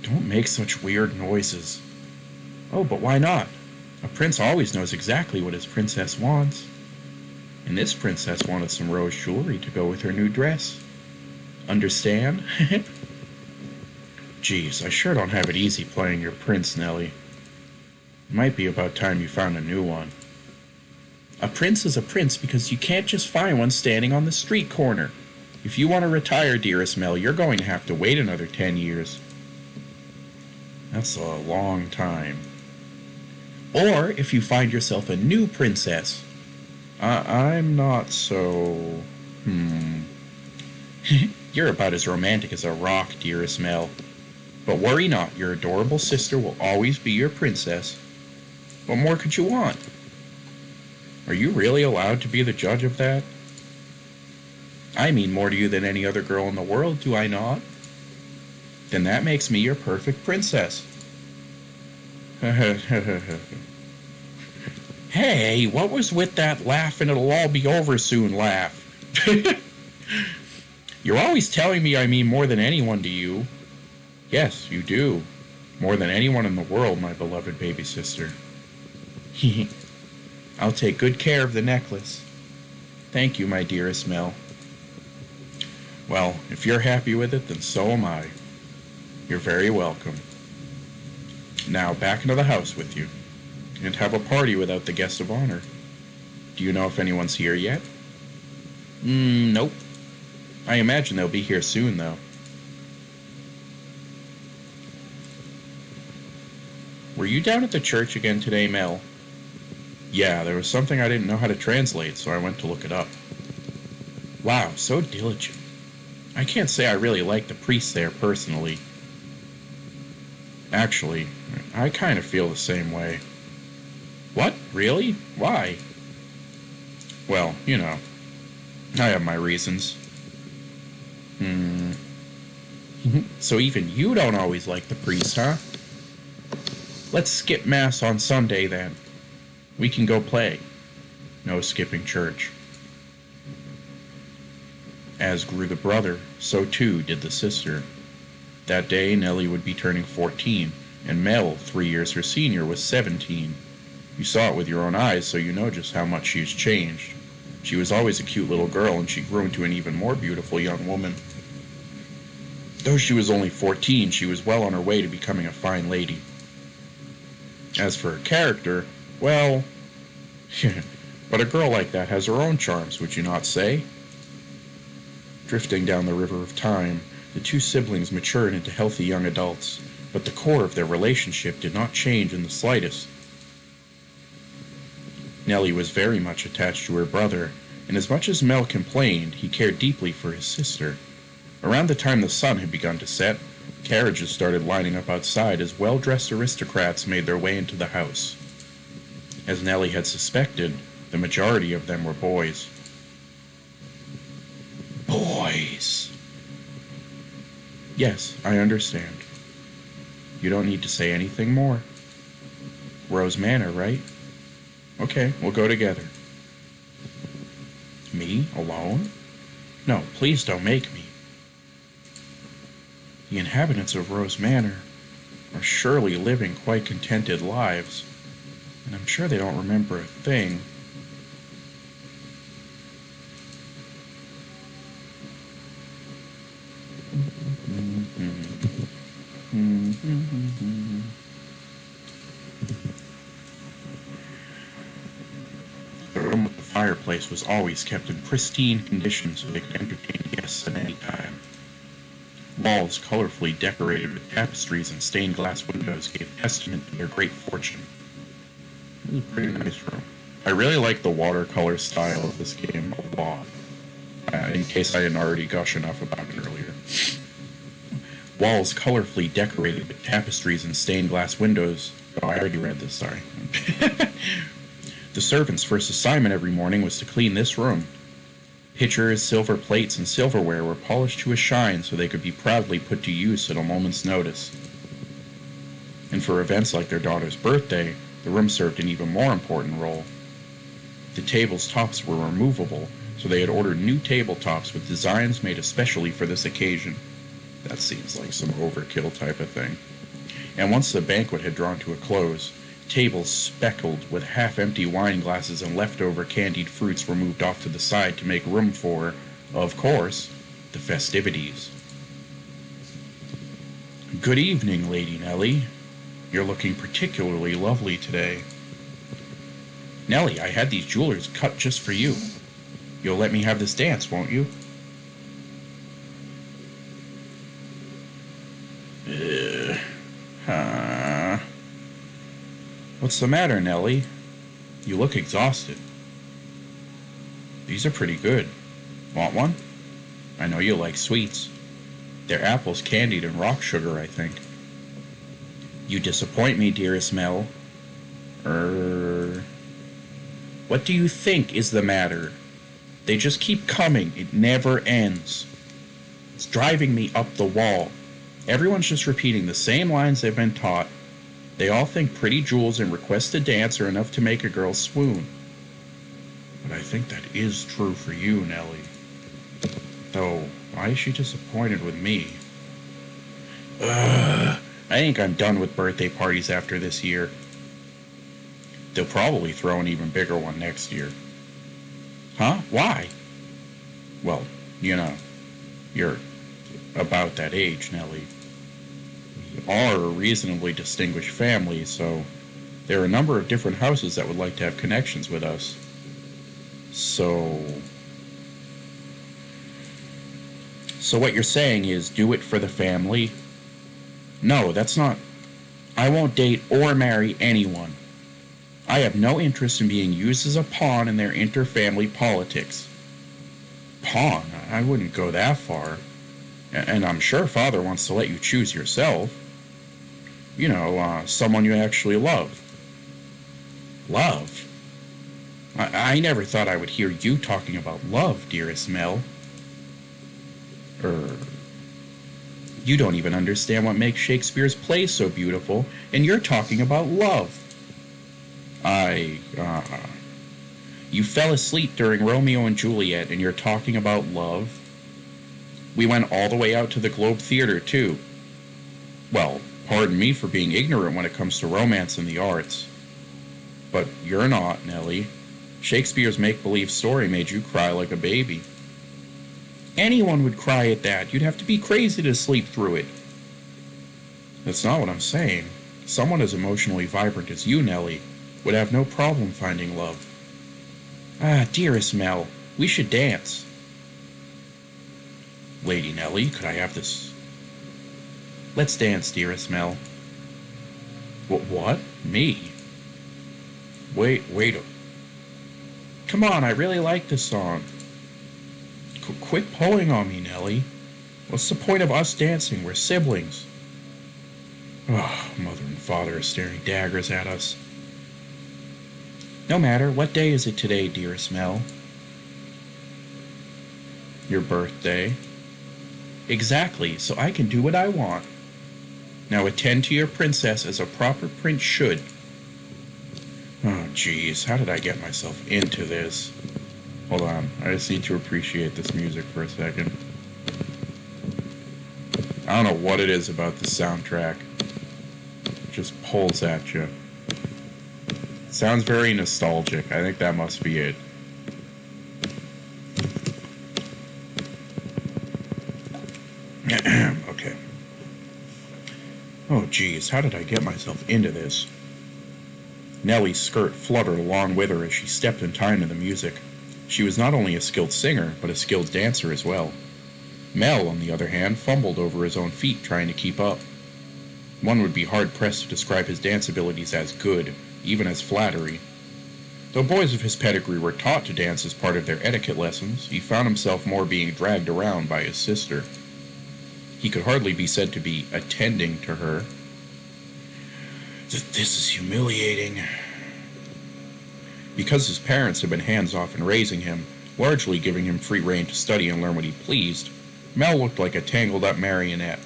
Don't make such weird noises. Oh, but why not? A prince always knows exactly what his princess wants. And this princess wanted some rose jewelry to go with her new dress. Understand? Geez, I sure don't have it easy playing your prince, Nellie. It might be about time you found a new one. A prince is a prince because you can't just find one standing on the street corner. If you want to retire, dearest Mel, you're going to have to wait another 10 years. That's a long time. Or if you find yourself a new princess. I'm not so... You're about as romantic as a rock, dearest Mel. But worry not, your adorable sister will always be your princess. What more could you want? Are you really allowed to be the judge of that? I mean more to you than any other girl in the world, do I not? Then that makes me your perfect princess. Hey, what was with that laugh and it'll all be over soon laugh? You're always telling me I mean more than anyone to you. Yes, you do. More than anyone in the world, my beloved baby sister. I'll take good care of the necklace. Thank you, my dearest Mel. Well, if you're happy with it, then so am I. You're very welcome. Now, back into the house with you. And have a party without the guest of honor. Do you know if anyone's here yet? Nope. I imagine they'll be here soon, though. Were you down at the church again today, Mel? Yeah, there was something I didn't know how to translate, so I went to look it up. Wow, so diligent. I can't say I really like the priest there personally. Actually, I kind of feel the same way. What? Really? Why? Well, I have my reasons. Hmm. So even you don't always like the priest, huh? Let's skip Mass on Sunday then. We can go play. No skipping church. As grew the brother, so too did the sister. That day, Nellie would be turning 14, and Mel, 3 years her senior, was 17. You saw it with your own eyes, so you know just how much she's changed. She was always a cute little girl, and she grew into an even more beautiful young woman. Though she was only 14, she was well on her way to becoming a fine lady. As for her character, well, but a girl like that has her own charms, would you not say? Drifting down the river of time, the two siblings matured into healthy young adults, but the core of their relationship did not change in the slightest. Nellie was very much attached to her brother, and as much as Mel complained, he cared deeply for his sister. Around the time the sun had begun to set, carriages started lining up outside as well-dressed aristocrats made their way into the house. As Nellie had suspected, the majority of them were boys. Boys! Yes, I understand. You don't need to say anything more. Rose Manor, right? Okay, we'll go together. Me? Alone? No, please don't make me. The inhabitants of Rose Manor are surely living quite contented lives, and I'm sure they don't remember a thing. The room with the fireplace was always kept in pristine condition so they could entertain guests at any time. Walls colorfully decorated with tapestries and stained glass windows gave testament to their great fortune. It was a pretty nice room. I really like the watercolor style of this game a lot, in case I didn't already gush enough about it earlier. Walls colorfully decorated with tapestries and stained glass windows. Oh, I already read this, sorry. The servants' first assignment every morning was to clean this room. Pitchers, silver plates, and silverware were polished to a shine so they could be proudly put to use at a moment's notice. And for events like their daughter's birthday, the room served an even more important role. The table's tops were removable, so they had ordered new tabletops with designs made especially for this occasion. That seems like some overkill type of thing. And once the banquet had drawn to a close, tables speckled with half-empty wine glasses and leftover candied fruits were moved off to the side to make room for, of course, the festivities. Good evening, Lady Nellie. You're looking particularly lovely today. Nellie, I had these jewelers cut just for you. You'll let me have this dance, won't you? What's the matter, Nellie? You look exhausted. These are pretty good. Want one? I know you like sweets. They're apples candied in rock sugar, I think. You disappoint me, dearest Mel. What do you think is the matter? They just keep coming. It never ends. It's driving me up the wall. Everyone's just repeating the same lines they've been taught. They all think pretty jewels and requests to dance are enough to make a girl swoon. But I think that is true for you, Nellie. Though, why is she disappointed with me? I think I'm done with birthday parties after this year. They'll probably throw an even bigger one next year. Huh? Why? Well, you're about that age, Nellie. We are a reasonably distinguished family, so there are a number of different houses that would like to have connections with us. So what you're saying is do it for the family? No, that's not. I won't date or marry anyone. I have no interest in being used as a pawn in their inter-family politics. Pawn? I wouldn't go that far. And I'm sure Father wants to let you choose yourself. Someone you actually love. Love? I never thought I would hear you talking about love, dearest Mel. Er, you don't even understand what makes Shakespeare's plays so beautiful, and you're talking about love. You fell asleep during Romeo and Juliet, and you're talking about love? We went all the way out to the Globe Theater, too. Well, pardon me for being ignorant when it comes to romance and the arts. But you're not, Nellie. Shakespeare's make-believe story made you cry like a baby. Anyone would cry at that. You'd have to be crazy to sleep through it. That's not what I'm saying. Someone as emotionally vibrant as you, Nellie, would have no problem finding love. Ah, dearest Mel, we should dance. Lady Nellie, could I have this? Let's dance, dearest Mel. What? Me? Wait. Come on, I really like this song. Quit pulling on me, Nellie. What's the point of us dancing? We're siblings. Oh, mother and father are staring daggers at us. No matter, what day is it today, dearest Mel? Your birthday. Exactly, so I can do what I want. Now attend to your princess as a proper prince should. Oh, jeez, how did I get myself into this? Hold on, I just need to appreciate this music for a second. I don't know what it is about the soundtrack. It just pulls at you. Sounds very nostalgic. I think that must be it. Okay. Oh, geez, how did I get myself into this? Nellie's skirt fluttered along with her as she stepped in time to the music. She was not only a skilled singer, but a skilled dancer as well. Mel, on the other hand, fumbled over his own feet trying to keep up. One would be hard-pressed to describe his dance abilities as good, even as flattery. Though boys of his pedigree were taught to dance as part of their etiquette lessons, he found himself more being dragged around by his sister. He could hardly be said to be attending to her. This is humiliating. Because his parents had been hands-off in raising him, largely giving him free rein to study and learn what he pleased, Mel looked like a tangled-up marionette.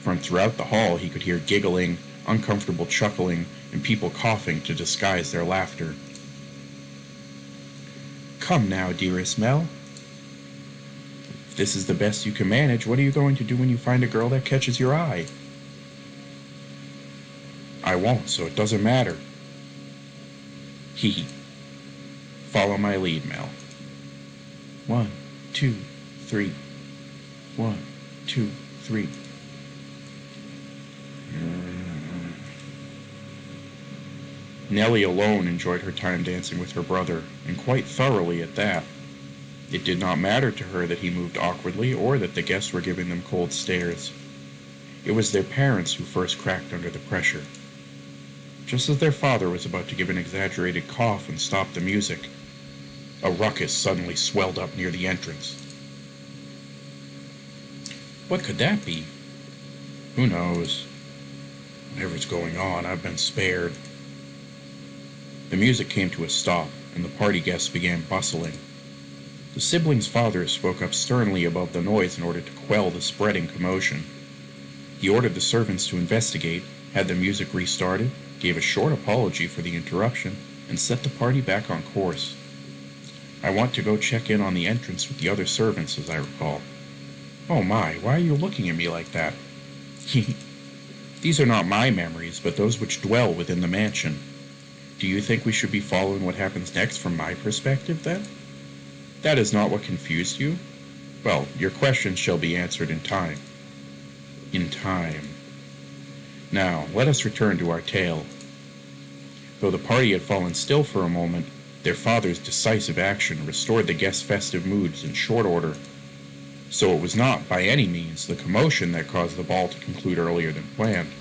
From throughout the hall he could hear giggling, uncomfortable chuckling, and people coughing to disguise their laughter. Come now, dearest Mel. If this is the best you can manage, what are you going to do when you find a girl that catches your eye? I won't, so it doesn't matter. Hee hee. Follow my lead, Mel. 1, 2, 3. 1, 2, 3. Nellie alone enjoyed her time dancing with her brother, and quite thoroughly at that. It did not matter to her that he moved awkwardly or that the guests were giving them cold stares. It was their parents who first cracked under the pressure. Just as their father was about to give an exaggerated cough and stop the music, a ruckus suddenly swelled up near the entrance. What could that be? Who knows? Whatever's going on, I've been spared. The music came to a stop, and the party guests began bustling. The siblings' father spoke up sternly above the noise in order to quell the spreading commotion. He ordered the servants to investigate, had the music restarted, gave a short apology for the interruption, and set the party back on course. I want to go check in on the entrance with the other servants, as I recall. Oh my, why are you looking at me like that? These are not my memories, but those which dwell within the mansion. Do you think we should be following what happens next from my perspective, then? That is not what confused you? Well, your questions shall be answered in time. In time. Now, let us return to our tale. Though the party had fallen still for a moment, their father's decisive action restored the guests' festive moods in short order. So it was not, by any means, the commotion that caused the ball to conclude earlier than planned.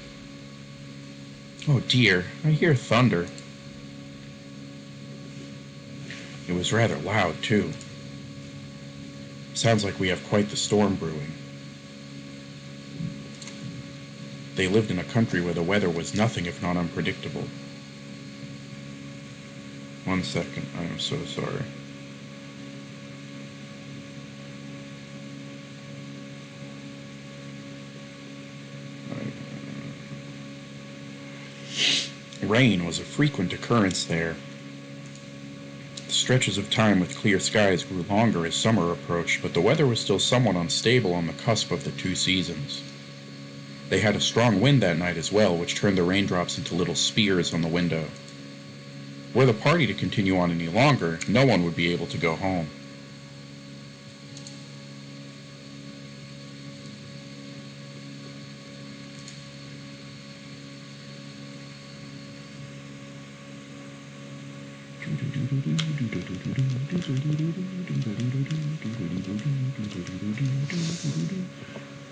Oh dear, I hear thunder. It was rather loud, too. Sounds like we have quite the storm brewing. They lived in a country where the weather was nothing if not unpredictable. 1 second, I am so sorry. Rain was a frequent occurrence there. The stretches of time with clear skies grew longer as summer approached, but the weather was still somewhat unstable on the cusp of the two seasons. They had a strong wind that night as well, which turned the raindrops into little spears on the window. Were the party to continue on any longer, no one would be able to go home.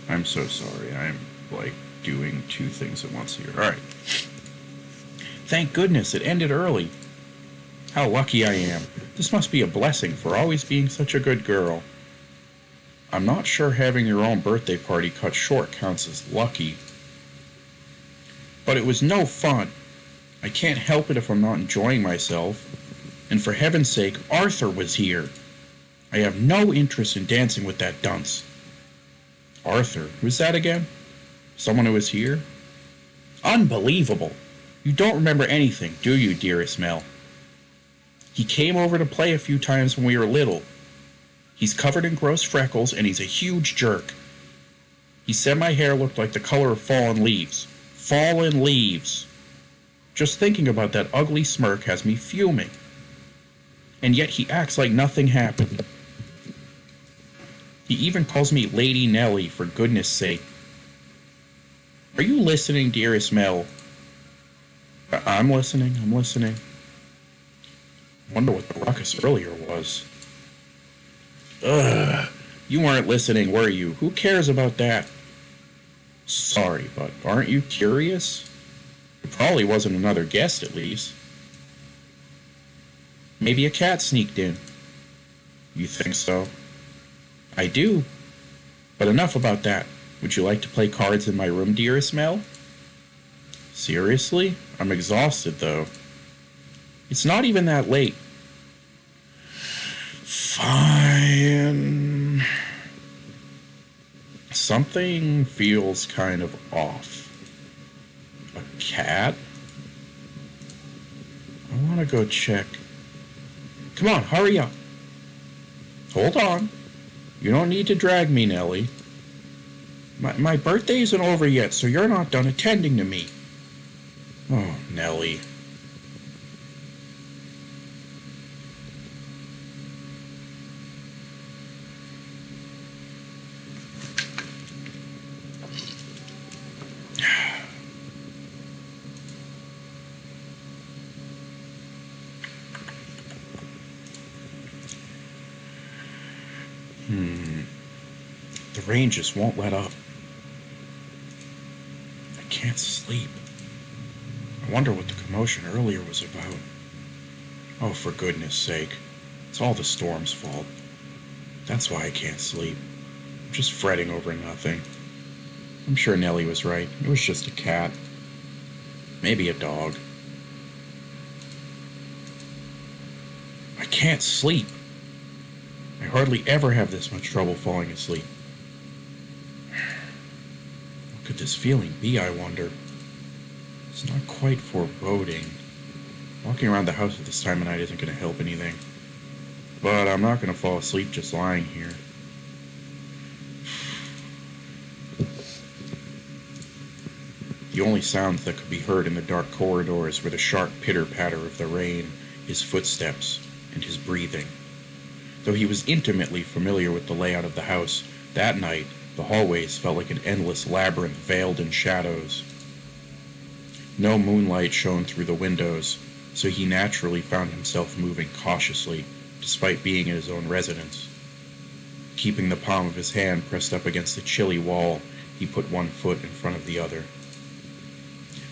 I'm so sorry. I'm, doing two things at once here. Alright. Thank goodness it ended early. How lucky I am. This must be a blessing for always being such a good girl. I'm not sure having your own birthday party cut short counts as lucky. But it was no fun. I can't help it if I'm not enjoying myself. And for heaven's sake, Arthur was here. I have no interest in dancing with that dunce. Arthur? Who's that again? Someone who was here? Unbelievable. You don't remember anything, do you, dearest Mel? He came over to play a few times when we were little. He's covered in gross freckles, and he's a huge jerk. He said my hair looked like the color of fallen leaves. Fallen leaves. Just thinking about that ugly smirk has me fuming. And yet he acts like nothing happened. He even calls me Lady Nellie, for goodness sake. Are you listening, dearest Mel? I'm listening. Wonder what the ruckus earlier was. Ugh. You weren't listening, were you? Who cares about that? Sorry, but aren't you curious? It probably wasn't another guest, at least. Maybe a cat sneaked in. You think so? I do. But enough about that. Would you like to play cards in my room, dearest Mel? Seriously? I'm exhausted, though. It's not even that late. Fine. Something feels kind of off. A cat? I want to go check. Come on, hurry up. Hold on. You don't need to drag me, Nellie. My birthday isn't over yet, so you're not done attending to me. Oh, Nellie. The rain just won't let up. I can't sleep. I wonder what the commotion earlier was about. Oh, for goodness sake. It's all the storm's fault. That's why I can't sleep. I'm just fretting over nothing. I'm sure Nellie was right. It was just a cat. Maybe a dog. I can't sleep. I hardly ever have this much trouble falling asleep. What could this feeling be, I wonder? It's not quite foreboding. Walking around the house at this time of night isn't going to help anything. But I'm not going to fall asleep just lying here. The only sounds that could be heard in the dark corridors were the sharp pitter-patter of the rain, his footsteps, and his breathing. Though he was intimately familiar with the layout of the house, that night the hallways felt like an endless labyrinth veiled in shadows. No moonlight shone through the windows, so he naturally found himself moving cautiously, despite being in his own residence. Keeping the palm of his hand pressed up against the chilly wall, he put one foot in front of the other.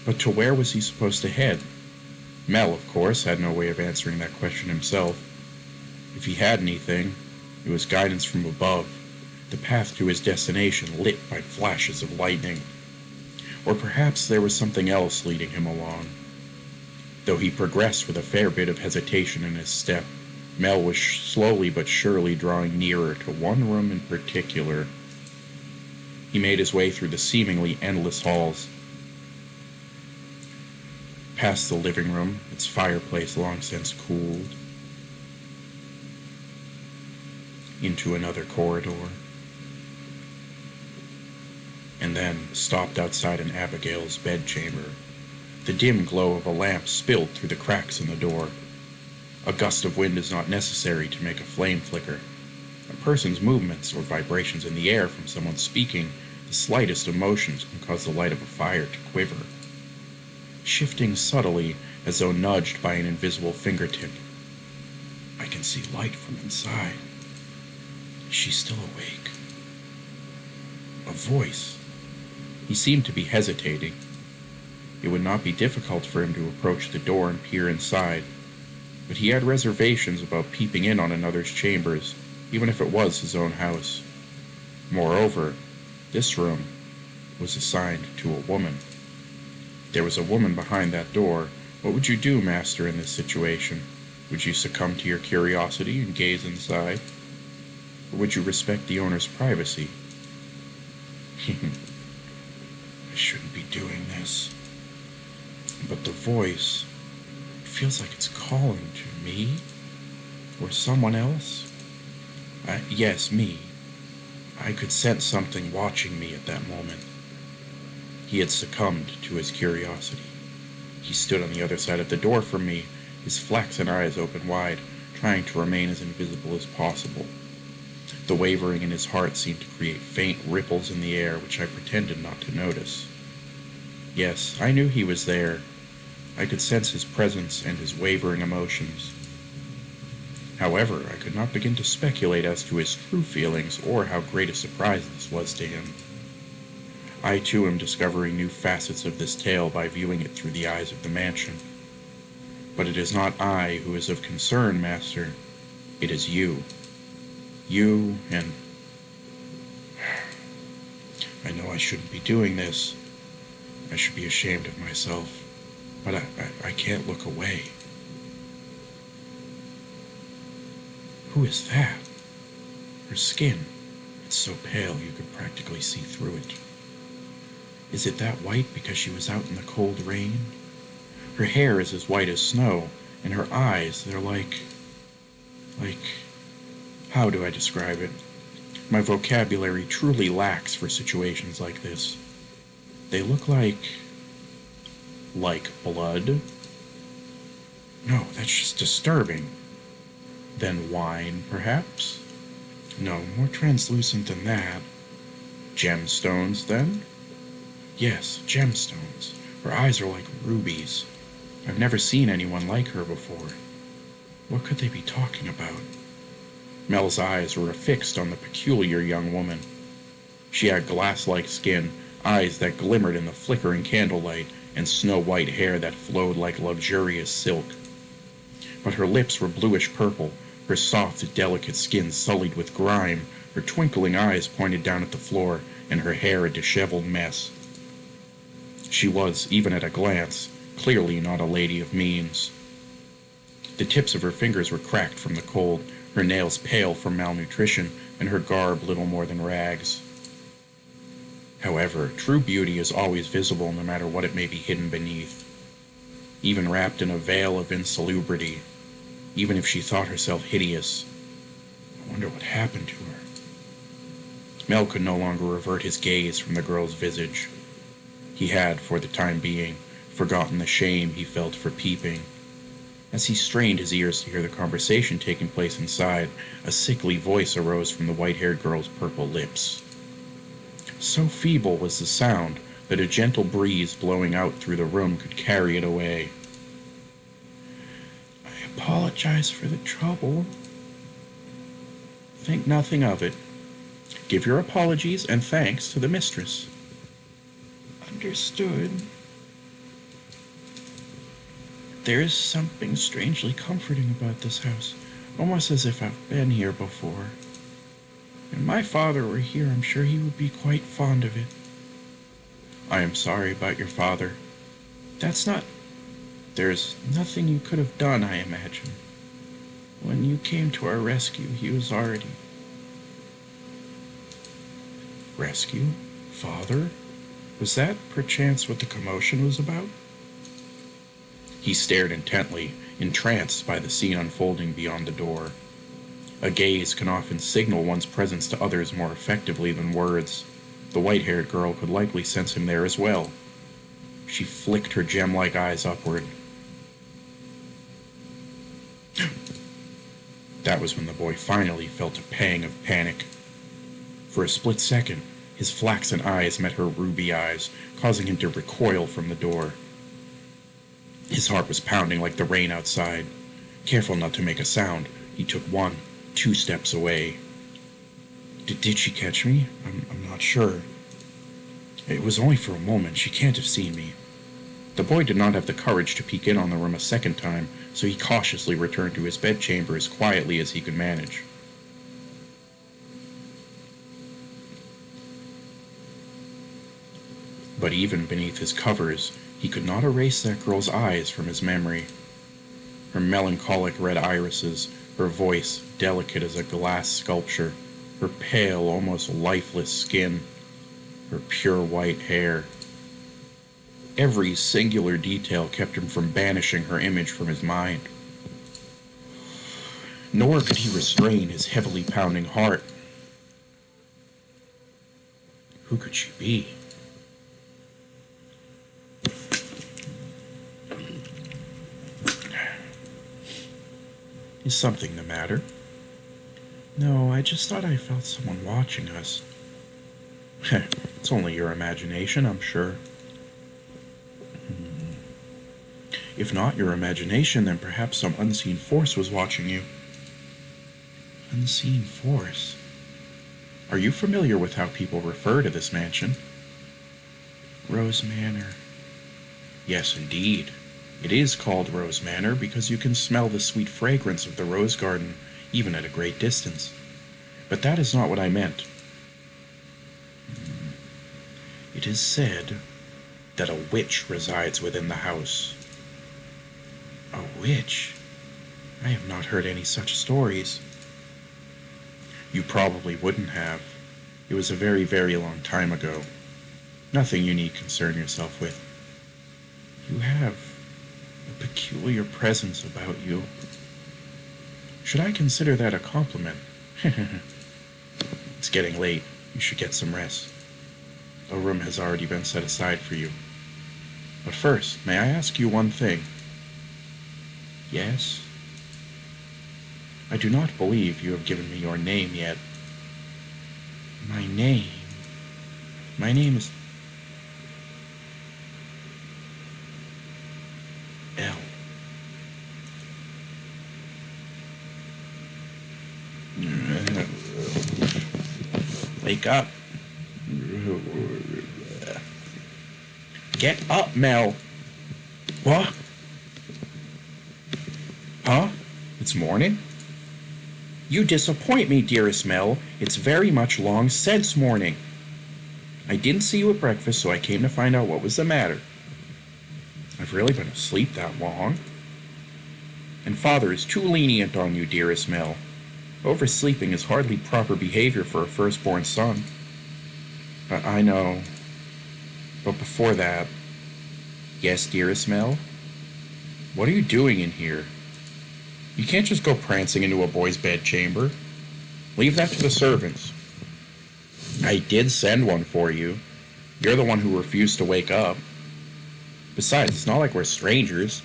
But to where was he supposed to head? Mel, of course, had no way of answering that question himself. If he had anything, it was guidance from above, the path to his destination lit by flashes of lightning. Or perhaps there was something else leading him along. Though he progressed with a fair bit of hesitation in his step, Mel was slowly but surely drawing nearer to one room in particular. He made his way through the seemingly endless halls, past the living room, its fireplace long since cooled, into another corridor, and then stopped outside an Abigail's bedchamber. The dim glow of a lamp spilled through the cracks in the door. A gust of wind is not necessary to make a flame flicker. A person's movements or vibrations in the air from someone speaking, the slightest emotions can cause the light of a fire to quiver, shifting subtly as though nudged by an invisible fingertip. I can see light from inside. She's still awake. A voice. He seemed to be hesitating. It would not be difficult for him to approach the door and peer inside, but he had reservations about peeping in on another's chambers, even if it was his own house. Moreover, this room was assigned to a woman. There was a woman behind that door. What would you do, master, in this situation? Would you succumb to your curiosity and gaze inside? Or would you respect the owner's privacy? I shouldn't be doing this. But the voice feels like it's calling to me? Or someone else? Yes, me. I could sense something watching me at that moment. He had succumbed to his curiosity. He stood on the other side of the door from me, his flaxen eyes open wide, trying to remain as invisible as possible. The wavering in his heart seemed to create faint ripples in the air, which I pretended not to notice. Yes, I knew he was there. I could sense his presence and his wavering emotions. However, I could not begin to speculate as to his true feelings or how great a surprise this was to him. I too am discovering new facets of this tale by viewing it through the eyes of the mansion. But it is not I who is of concern, master. It is you. You and... I know I shouldn't be doing this. I should be ashamed of myself. But I can't look away. Who is that? Her skin. It's so pale you could practically see through it. Is it that white because she was out in the cold rain? Her hair is as white as snow, and her eyes, they're like... How do I describe it? My vocabulary truly lacks for situations like this. They look like blood? No, that's just disturbing. Then wine, perhaps? No, more translucent than that. Gemstones, then? Yes, gemstones. Her eyes are like rubies. I've never seen anyone like her before. What could they be talking about? Mel's eyes were affixed on the peculiar young woman. She had glass-like skin, eyes that glimmered in the flickering candlelight, and snow-white hair that flowed like luxurious silk. But her lips were bluish-purple, her soft, delicate skin sullied with grime, her twinkling eyes pointed down at the floor, and her hair a disheveled mess. She was, even at a glance, clearly not a lady of means. The tips of her fingers were cracked from the cold, her nails pale from malnutrition, and her garb little more than rags. However, true beauty is always visible no matter what it may be hidden beneath. Even wrapped in a veil of insalubrity, even if she thought herself hideous. I wonder what happened to her. Mel could no longer avert his gaze from the girl's visage. He had, for the time being, forgotten the shame he felt for peeping. As he strained his ears to hear the conversation taking place inside, a sickly voice arose from the white-haired girl's purple lips. So feeble was the sound that a gentle breeze blowing out through the room could carry it away. I apologize for the trouble. Think nothing of it. Give your apologies and thanks to the mistress. Understood. There is something strangely comforting about this house, almost as if I've been here before. If my father were here, I'm sure he would be quite fond of it. I am sorry about your father. That's not... There's nothing you could have done, I imagine. When you came to our rescue, he was already... Rescue? Father? Was that, perchance, what the commotion was about? He stared intently, entranced by the scene unfolding beyond the door. A gaze can often signal one's presence to others more effectively than words. The white-haired girl could likely sense him there as well. She flicked her gem-like eyes upward. That was when the boy finally felt a pang of panic. For a split second, his flaxen eyes met her ruby eyes, causing him to recoil from the door. His heart was pounding like the rain outside. Careful not to make a sound, he took 1, 2 steps away. Did she catch me? I'm not sure. It was only for a moment. She can't have seen me. The boy did not have the courage to peek in on the room a second time, so he cautiously returned to his bedchamber as quietly as he could manage. But even beneath his covers, he could not erase that girl's eyes from his memory. Her melancholic red irises, her voice delicate as a glass sculpture, her pale, almost lifeless skin, her pure white hair. Every singular detail kept him from banishing her image from his mind. Nor could he restrain his heavily pounding heart. Who could she be? Is something the matter? No, I just thought I felt someone watching us. It's only your imagination, I'm sure. If not your imagination, then perhaps some unseen force was watching you. Unseen force? Are you familiar with how people refer to this mansion? Rose Manor. Yes, indeed. It is called Rose Manor because you can smell the sweet fragrance of the rose garden even at a great distance. But that is not what I meant. It is said that a witch resides within the house. A witch? I have not heard any such stories. You probably wouldn't have. It was a very, very long time ago. Nothing you need concern yourself with. You have a peculiar presence about you. Should I consider that a compliment? It's getting late. You should get some rest. A room has already been set aside for you. But first, may I ask you one thing? Yes? I do not believe you have given me your name yet. My name? My name is... L. Wake up. Get up, Mel. What? Huh? It's morning? You disappoint me, dearest Mel. It's very much long since morning. I didn't see you at breakfast, so I came to find out what was the matter. I've really been asleep that long. And Father is too lenient on you, dearest Mel. Oversleeping is hardly proper behavior for a firstborn son. I know. But before that... Yes, dearest Mel? What are you doing in here? You can't just go prancing into a boy's bedchamber. Leave that to the servants. I did send one for you. You're the one who refused to wake up. Besides, it's not like we're strangers.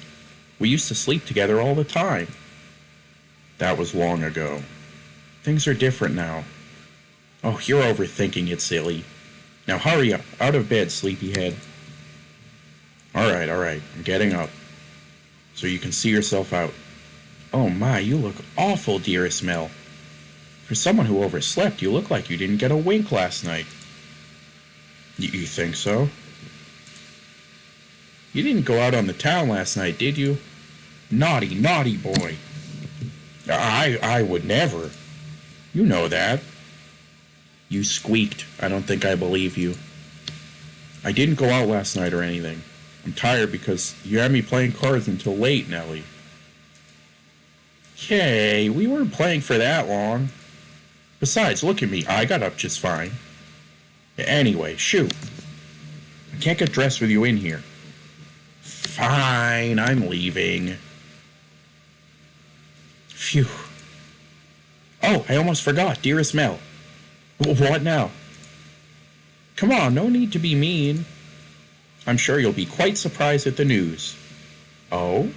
We used to sleep together all the time. That was long ago. Things are different now. Oh, you're overthinking it, silly. Now hurry up. Out of bed, sleepyhead. All right, I'm getting up. So you can see yourself out. Oh my, you look awful, dearest Mel. For someone who overslept, you look like you didn't get a wink last night. You think so? You didn't go out on the town last night, did you? Naughty, naughty boy. I would never. You know that. You squeaked. I don't think I believe you. I didn't go out last night or anything. I'm tired because you had me playing cards until late, Nellie. Hey, we weren't playing for that long. Besides, look at me. I got up just fine. Anyway, shoot. I can't get dressed with you in here. Fine, I'm leaving. Phew. Oh, I almost forgot, dearest Mel. What now? Come on, no need to be mean. I'm sure you'll be quite surprised at the news. Oh?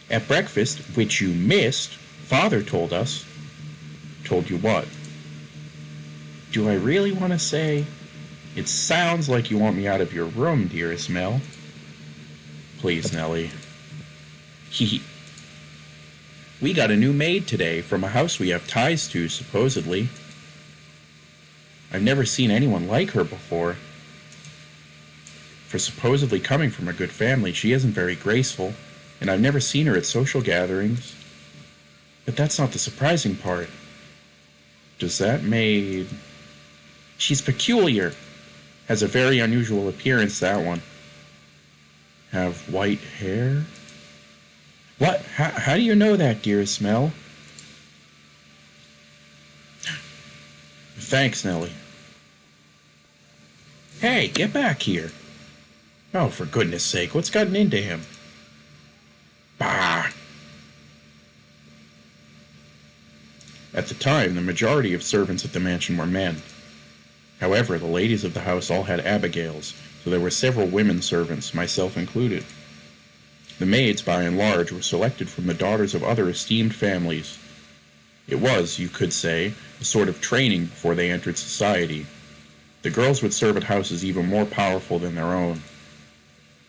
At breakfast, which you missed, Father told us. Told you what? Do I really want to say? It sounds like you want me out of your room, dearest Mel. Please, Nellie. Hee. We got a new maid today from a house we have ties to, supposedly. I've never seen anyone like her before. For supposedly coming from a good family, she isn't very graceful, and I've never seen her at social gatherings. But that's not the surprising part. Does that maid... She's peculiar. Has a very unusual appearance, that one. Have white hair? What? How do you know that, dearest Mel? Thanks, Nellie. Hey, get back here. Oh, for goodness sake, what's gotten into him? Bah! At the time, the majority of servants at the mansion were men. However, the ladies of the house all had abigails, so there were several women servants, myself included. The maids, by and large, were selected from the daughters of other esteemed families. It was, you could say, a sort of training before they entered society. The girls would serve at houses even more powerful than their own.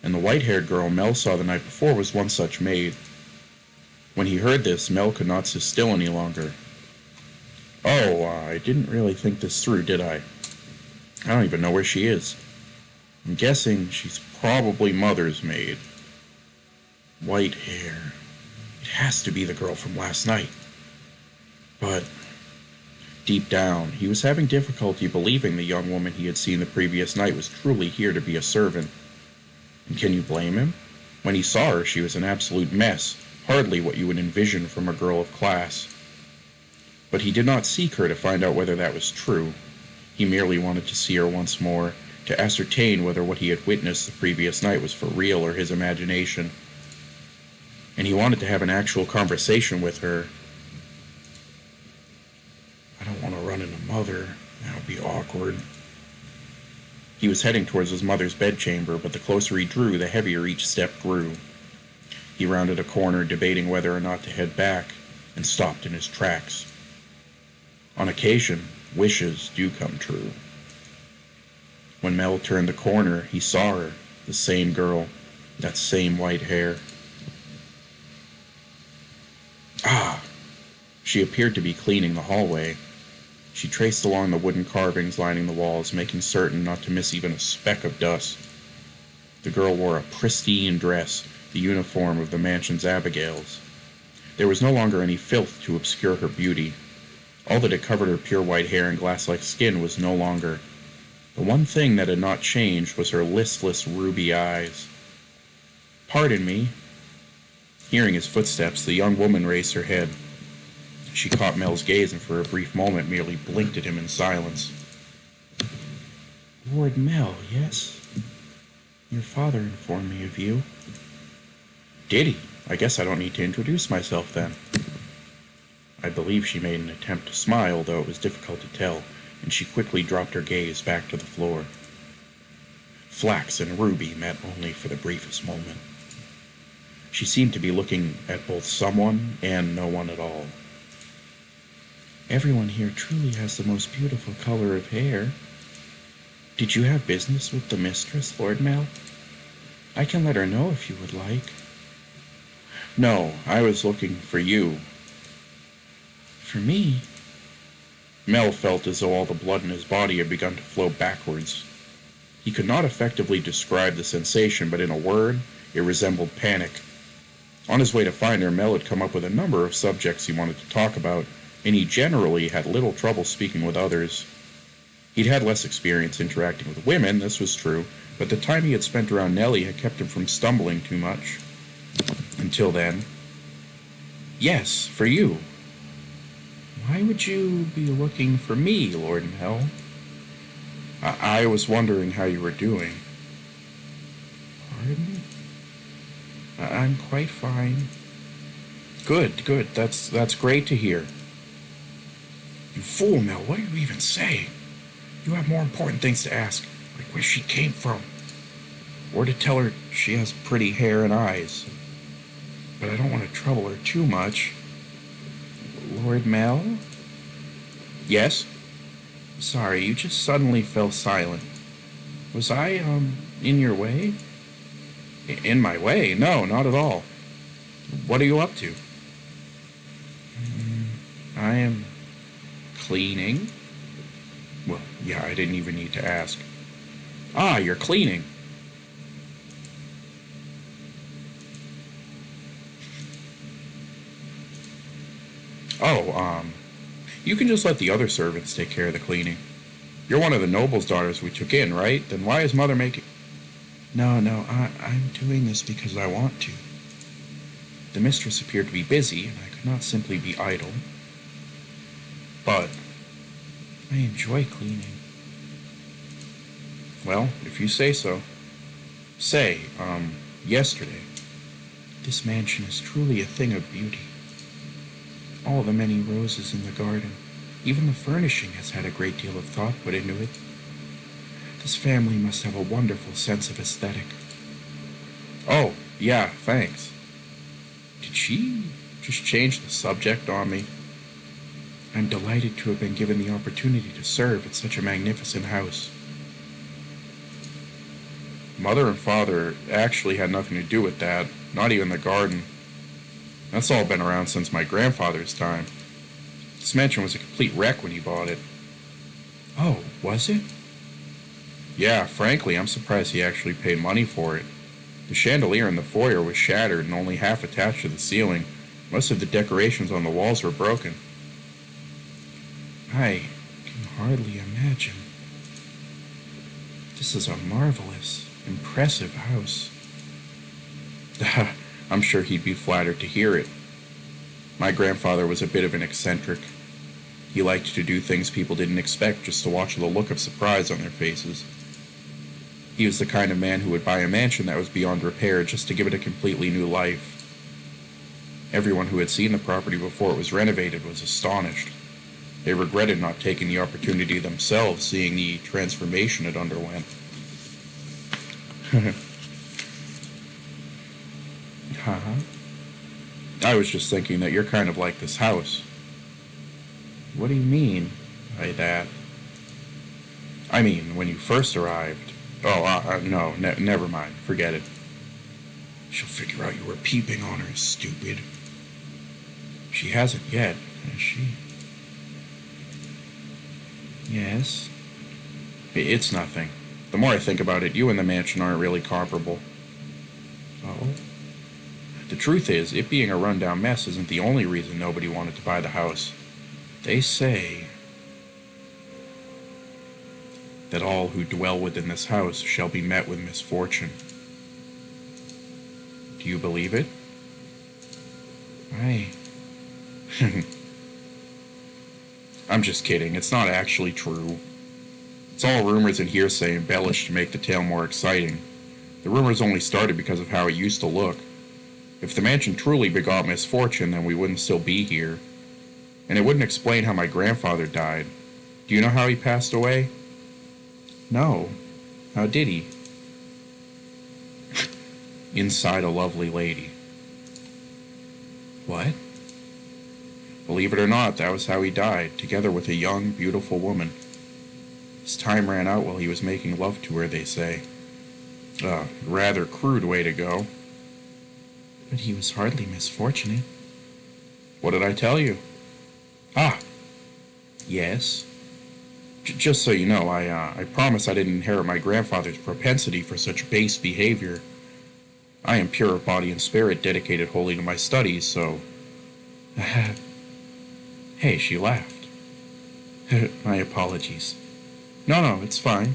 And the white-haired girl Mel saw the night before was one such maid. When he heard this, Mel could not sit still any longer. Oh, I didn't really think this through, did I? I don't even know where she is. I'm guessing she's probably Mother's maid. White hair. It has to be the girl from last night. But deep down, he was having difficulty believing the young woman he had seen the previous night was truly here to be a servant. And can you blame him? When he saw her, she was an absolute mess, hardly what you would envision from a girl of class. But he did not seek her to find out whether that was true. He merely wanted to see her once more, to ascertain whether what he had witnessed the previous night was for real or his imagination. And he wanted to have an actual conversation with her. I don't want to run into Mother. That would be awkward. He was heading towards his mother's bedchamber, but the closer he drew, the heavier each step grew. He rounded a corner, debating whether or not to head back, and stopped in his tracks. On occasion, wishes do come true. When Mel turned the corner, he saw her, the same girl, that same white hair. Ah! She appeared to be cleaning the hallway. She traced along the wooden carvings lining the walls, making certain not to miss even a speck of dust. The girl wore a pristine dress, the uniform of the mansion's abigails. There was no longer any filth to obscure her beauty. All that had covered her pure white hair and glass-like skin was no longer. The one thing that had not changed was her listless ruby eyes. "Pardon me." Hearing his footsteps, the young woman raised her head. She caught Mel's gaze and for a brief moment merely blinked at him in silence. "Lord Mel, yes? Your father informed me of you." "Did he? I guess I don't need to introduce myself then." I believe she made an attempt to smile, though it was difficult to tell, and she quickly dropped her gaze back to the floor. Flax and Ruby met only for the briefest moment. She seemed to be looking at both someone and no one at all. "Everyone here truly has the most beautiful color of hair. Did you have business with the mistress, Lord Mel? I can let her know if you would like." "No, I was looking for you." "For me?" Mel felt as though all the blood in his body had begun to flow backwards. He could not effectively describe the sensation, but in a word, it resembled panic. On his way to find her, Mel had come up with a number of subjects he wanted to talk about, and he generally had little trouble speaking with others. He'd had less experience interacting with women, this was true, but the time he had spent around Nellie had kept him from stumbling too much. Until then. Yes, for you. Why would you be looking for me, Lord Mel? I was wondering how you were doing. Pardon? I'm quite fine. Good. That's great to hear. You fool, Mel, what are you even saying? You have more important things to ask, like where she came from. Or to tell her she has pretty hair and eyes. But I don't want to trouble her too much. Lord Mel? Yes? Sorry, you just suddenly fell silent. Was I, in your way? In my way? No, not at all. What are you up to? I am cleaning. Well, yeah, I didn't even need to ask. Ah, you're cleaning. Oh, you can just let the other servants take care of the cleaning. You're one of the noble's daughters we took in, right? Then why is Mother making... No, I'm doing this because I want to. The mistress appeared to be busy, and I could not simply be idle. But I enjoy cleaning. Well, if you say so. Say, yesterday, this mansion is truly a thing of beauty. All the many roses in the garden, even the furnishing has had a great deal of thought put into it. This family must have a wonderful sense of aesthetic. Oh, yeah, thanks. Did she just change the subject on me? I'm delighted to have been given the opportunity to serve at such a magnificent house. Mother and Father actually had nothing to do with that, not even the garden. That's all been around since my grandfather's time. This mansion was a complete wreck when he bought it. Oh, was it? Yeah, frankly, I'm surprised he actually paid money for it. The chandelier in the foyer was shattered and only half attached to the ceiling. Most of the decorations on the walls were broken. I can hardly imagine. This is a marvelous, impressive house. I'm sure he'd be flattered to hear it. My grandfather was a bit of an eccentric. He liked to do things people didn't expect just to watch the look of surprise on their faces. He was the kind of man who would buy a mansion that was beyond repair just to give it a completely new life. Everyone who had seen the property before it was renovated was astonished. They regretted not taking the opportunity themselves, seeing the transformation it underwent. I was just thinking that you're kind of like this house. What do you mean by that? I mean, when you first arrived. Oh, no, never mind. Forget it. She'll figure out you were peeping on her, stupid. She hasn't yet, has she? Yes. It's nothing. The more I think about it, you and the mansion aren't really comparable. Oh? The truth is, it being a rundown mess isn't the only reason nobody wanted to buy the house. They say that all who dwell within this house shall be met with misfortune. Do you believe it? I'm just kidding. It's not actually true. It's all rumors and hearsay embellished to make the tale more exciting. The rumors only started because of how it used to look. If the mansion truly begot misfortune, then we wouldn't still be here. And it wouldn't explain how my grandfather died. Do you know how he passed away? No. How did he? Inside a lovely lady. What? Believe it or not, that was how he died, together with a young, beautiful woman. His time ran out while he was making love to her, they say. Rather crude way to go. But he was hardly misfortunate. What did I tell you? Ah, yes. Just so you know, I promise I didn't inherit my grandfather's propensity for such base behavior. I am pure of body and spirit, dedicated wholly to my studies, so... Hey, she laughed. My apologies. No, it's fine.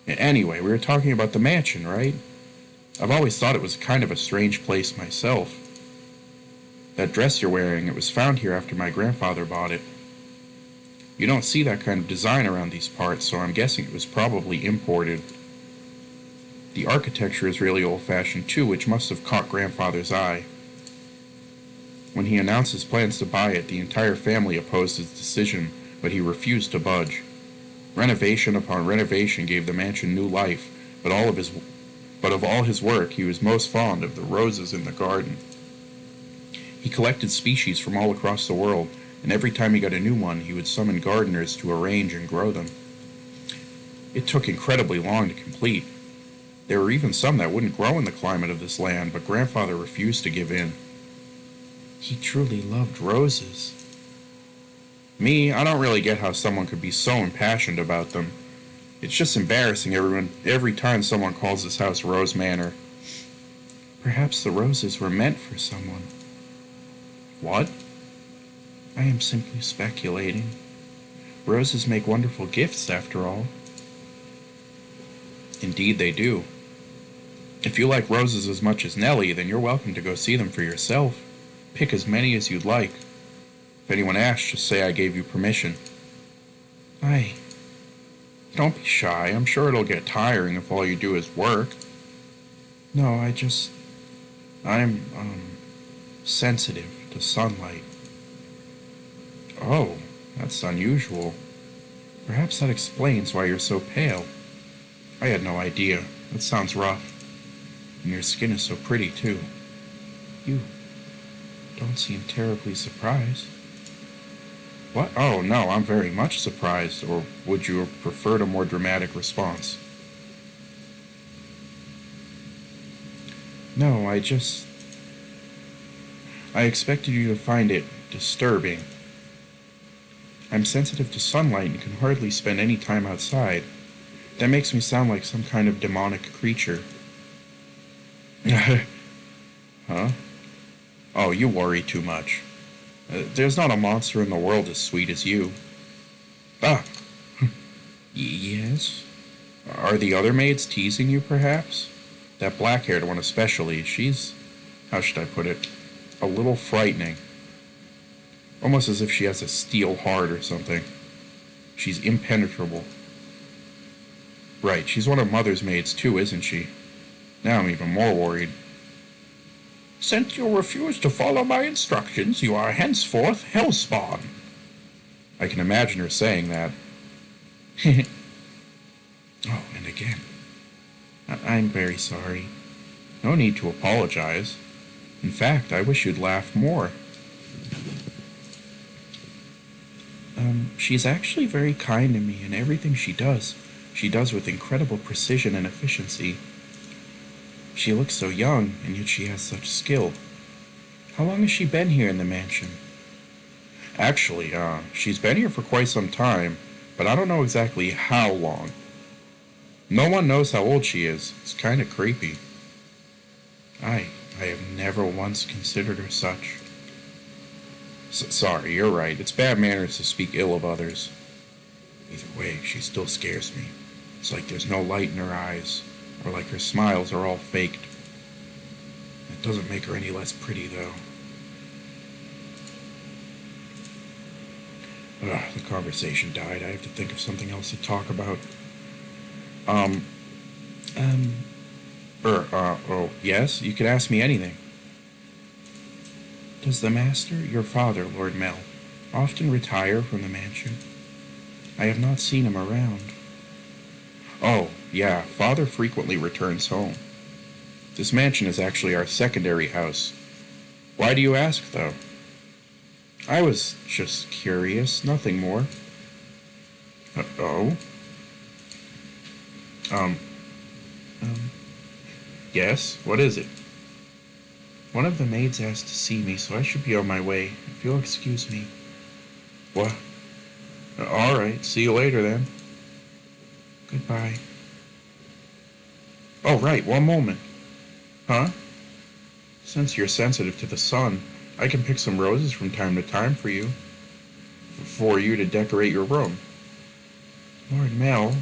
Anyway, we were talking about the mansion, right? I've always thought it was kind of a strange place myself. That dress you're wearing, it was found here after my grandfather bought it. You don't see that kind of design around these parts, so I'm guessing it was probably imported. The architecture is really old-fashioned too, which must have caught Grandfather's eye. When he announced his plans to buy it, the entire family opposed his decision, but he refused to budge. Renovation upon renovation gave the mansion new life, but of all his work, he was most fond of the roses in the garden. He collected species from all across the world, and every time he got a new one, he would summon gardeners to arrange and grow them. It took incredibly long to complete. There were even some that wouldn't grow in the climate of this land, but Grandfather refused to give in. He truly loved roses. Me, I don't really get how someone could be so impassioned about them. It's just embarrassing every time someone calls this house Rose Manor. Perhaps the roses were meant for someone. What? I am simply speculating. Roses make wonderful gifts, after all. Indeed they do. If you like roses as much as Nellie, then you're welcome to go see them for yourself. Pick as many as you'd like. If anyone asks, just say I gave you permission. Don't be shy. I'm sure it'll get tiring if all you do is work. No, I'm sensitive to sunlight. Oh, that's unusual. Perhaps that explains why you're so pale. I had no idea. That sounds rough. And your skin is so pretty, too. You don't seem terribly surprised. What? Oh, no, I'm very much surprised. Or would you have preferred a more dramatic response? No, I expected you to find it disturbing. I'm sensitive to sunlight and can hardly spend any time outside. That makes me sound like some kind of demonic creature. Huh? Oh, you worry too much. There's not a monster in the world as sweet as you. Ah. Yes? Are the other maids teasing you, perhaps? That black-haired one especially, she's, how should I put it, a little frightening. Almost as if she has a steel heart or something. She's impenetrable. Right, she's one of Mother's maids too, isn't she? Now I'm even more worried. Since you refuse to follow my instructions, you are henceforth hellspawn. I can imagine her saying that. Oh, and again. I'm very sorry. No need to apologize. In fact, I wish you'd laugh more. She's actually very kind to me, and everything she does with incredible precision and efficiency. She looks so young, and yet she has such skill. How long has she been here in the mansion? Actually, she's been here for quite some time, but I don't know exactly how long. No one knows how old she is. It's kind of creepy. I have never once considered her such. Sorry, you're right. It's bad manners to speak ill of others. Either way, she still scares me. It's like there's no light in her eyes, or like her smiles are all faked. It doesn't make her any less pretty, though. The conversation died. I have to think of something else to talk about. Yes, you could ask me anything. Does the master, your father, Lord Mel, often retire from the mansion? I have not seen him around. Oh, yeah, Father frequently returns home. This mansion is actually our secondary house. Why do you ask, though? I was just curious, nothing more. Oh? Yes, what is it? One of the maids asked to see me, so I should be on my way, if you'll excuse me. What? All right, see you later, then. Goodbye. Oh, right, one moment. Huh? Since you're sensitive to the sun, I can pick some roses from time to time for you. For you to decorate your room. Lord Mel,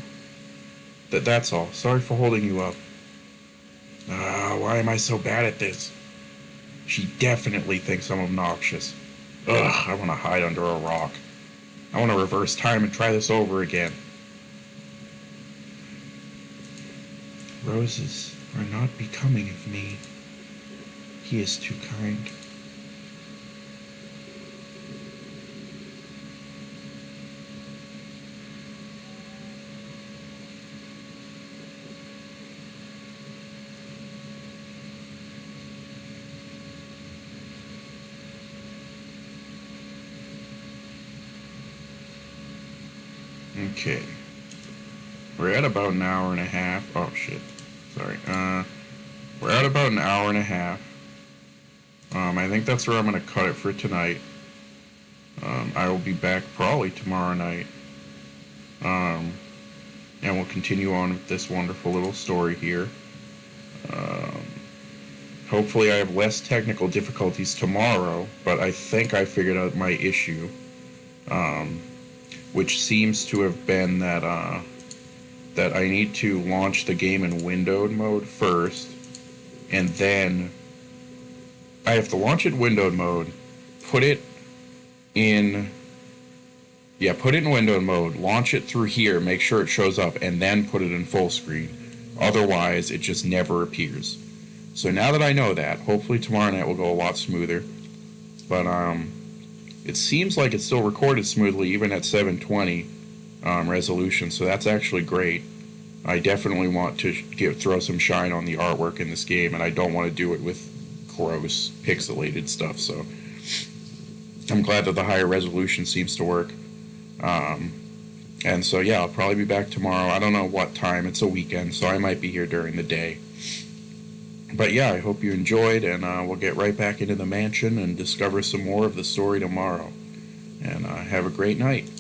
that's all. Sorry for holding you up. Why am I so bad at this? She definitely thinks I'm obnoxious. Ugh, I want to hide under a rock. I want to reverse time and try this over again. Roses are not becoming of me. He is too kind. Okay. We're at about an hour and a half. Oh, shit. Sorry. We're at about an hour and a half. I think that's where I'm going to cut it for tonight. I will be back probably tomorrow night. And we'll continue on with this wonderful little story here. Hopefully I have less technical difficulties tomorrow, but I think I figured out my issue. Which seems to have been that that I need to launch the game in windowed mode first, and then I have to launch it in windowed mode, put it in windowed mode, launch it through here, make sure it shows up, and then put it in full screen. Otherwise, it just never appears. So now that I know that, hopefully tomorrow night will go a lot smoother. But it seems like it's still recorded smoothly even at 720 resolution, so that's actually great. I definitely want to throw some shine on the artwork in this game, and I don't want to do it with gross pixelated stuff, so I'm glad that the higher resolution seems to work. And so yeah, I'll probably be back tomorrow. I don't know what time. It's a weekend, so I might be here during the day. But yeah, I hope you enjoyed, and we'll get right back into the mansion and discover some more of the story tomorrow. And have a great night.